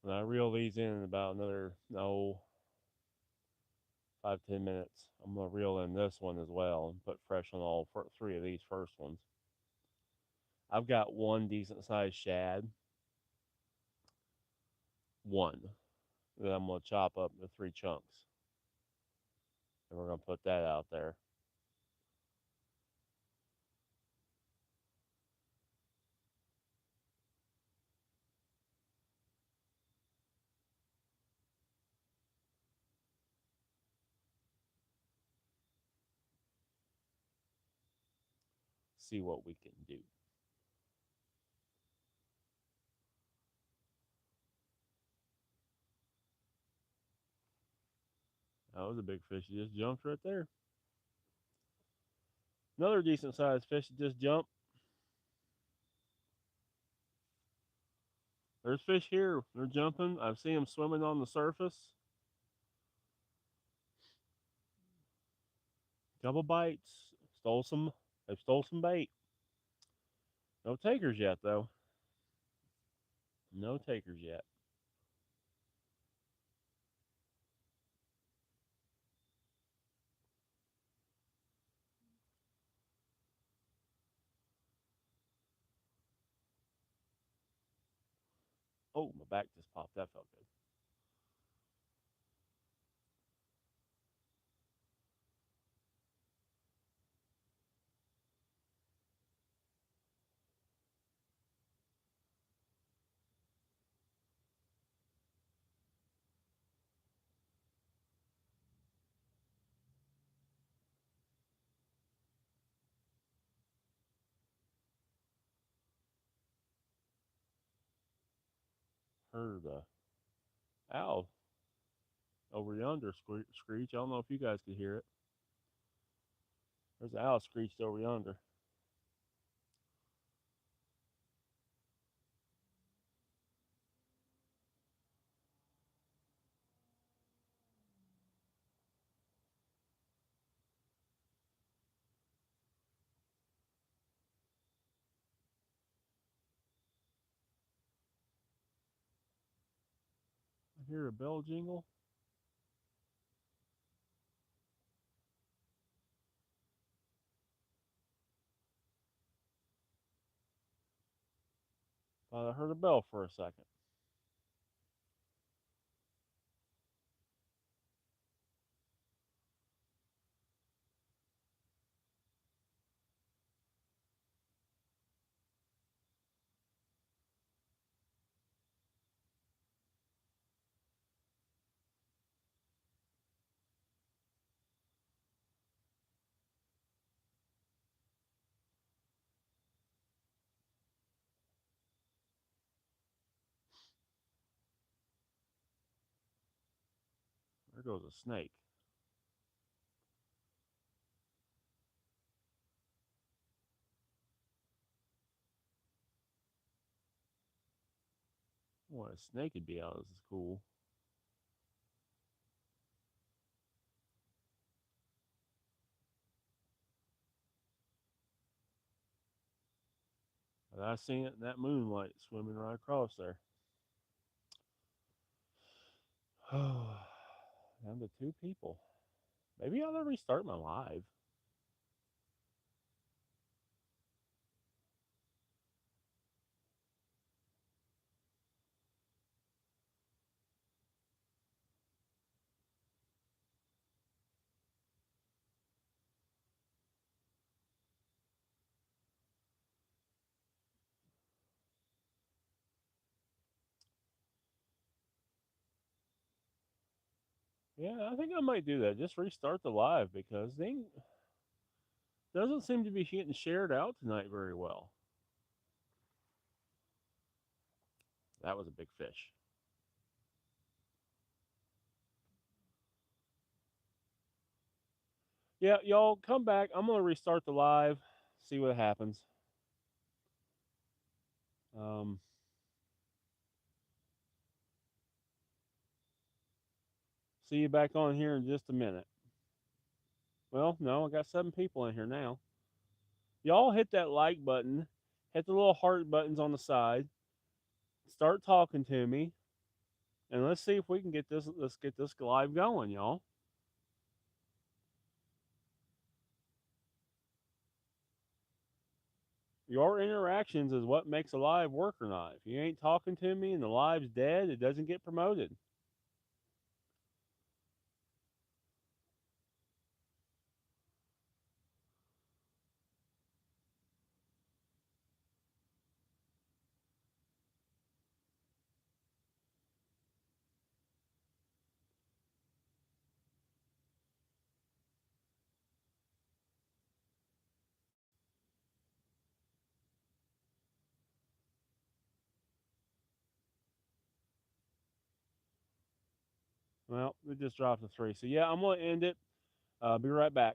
When I reel these in about another, no, 5-10 minutes, I'm going to reel in this one as well and put fresh on all three of these first ones. I've got one decent sized shad, one that I'm going to chop up into 3 chunks. And we're going to put that out there. See what we can do. That was a big fish. He just jumped right there. Another decent sized fish that just jumped. There's fish here. They're jumping. I see them swimming on the surface. Couple bites. Stole some. They stole some bait. No takers yet, though. No takers yet. Oh, my back just popped. That felt good. Heard the owl over yonder screech. I don't know if you guys could hear it. There's an owl screeched over yonder. I hear a bell jingle. Thought I heard a bell for a second. There goes a snake. What a snake would be out. This is cool. But I seen it in that moonlight swimming right across there. Down to two people. Maybe I ought to restart my live. Yeah, I think I might do that. Just restart the live because they doesn't seem to be getting shared out tonight very well. That was a big fish. Yeah, y'all come back. I'm gonna restart the live, see what happens. Um, see you back on here in just a minute. Well, no, I got 7 people in here now. Y'all hit that like button, hit the little heart buttons on the side, start talking to me, and let's see if we can get this. Let's get this live going, y'all. Your interactions is what makes a live work or not. If you ain't talking to me and the live's dead, it doesn't get promoted. Well, it just dropped to 3. So yeah, I'm gonna end it. Be right back.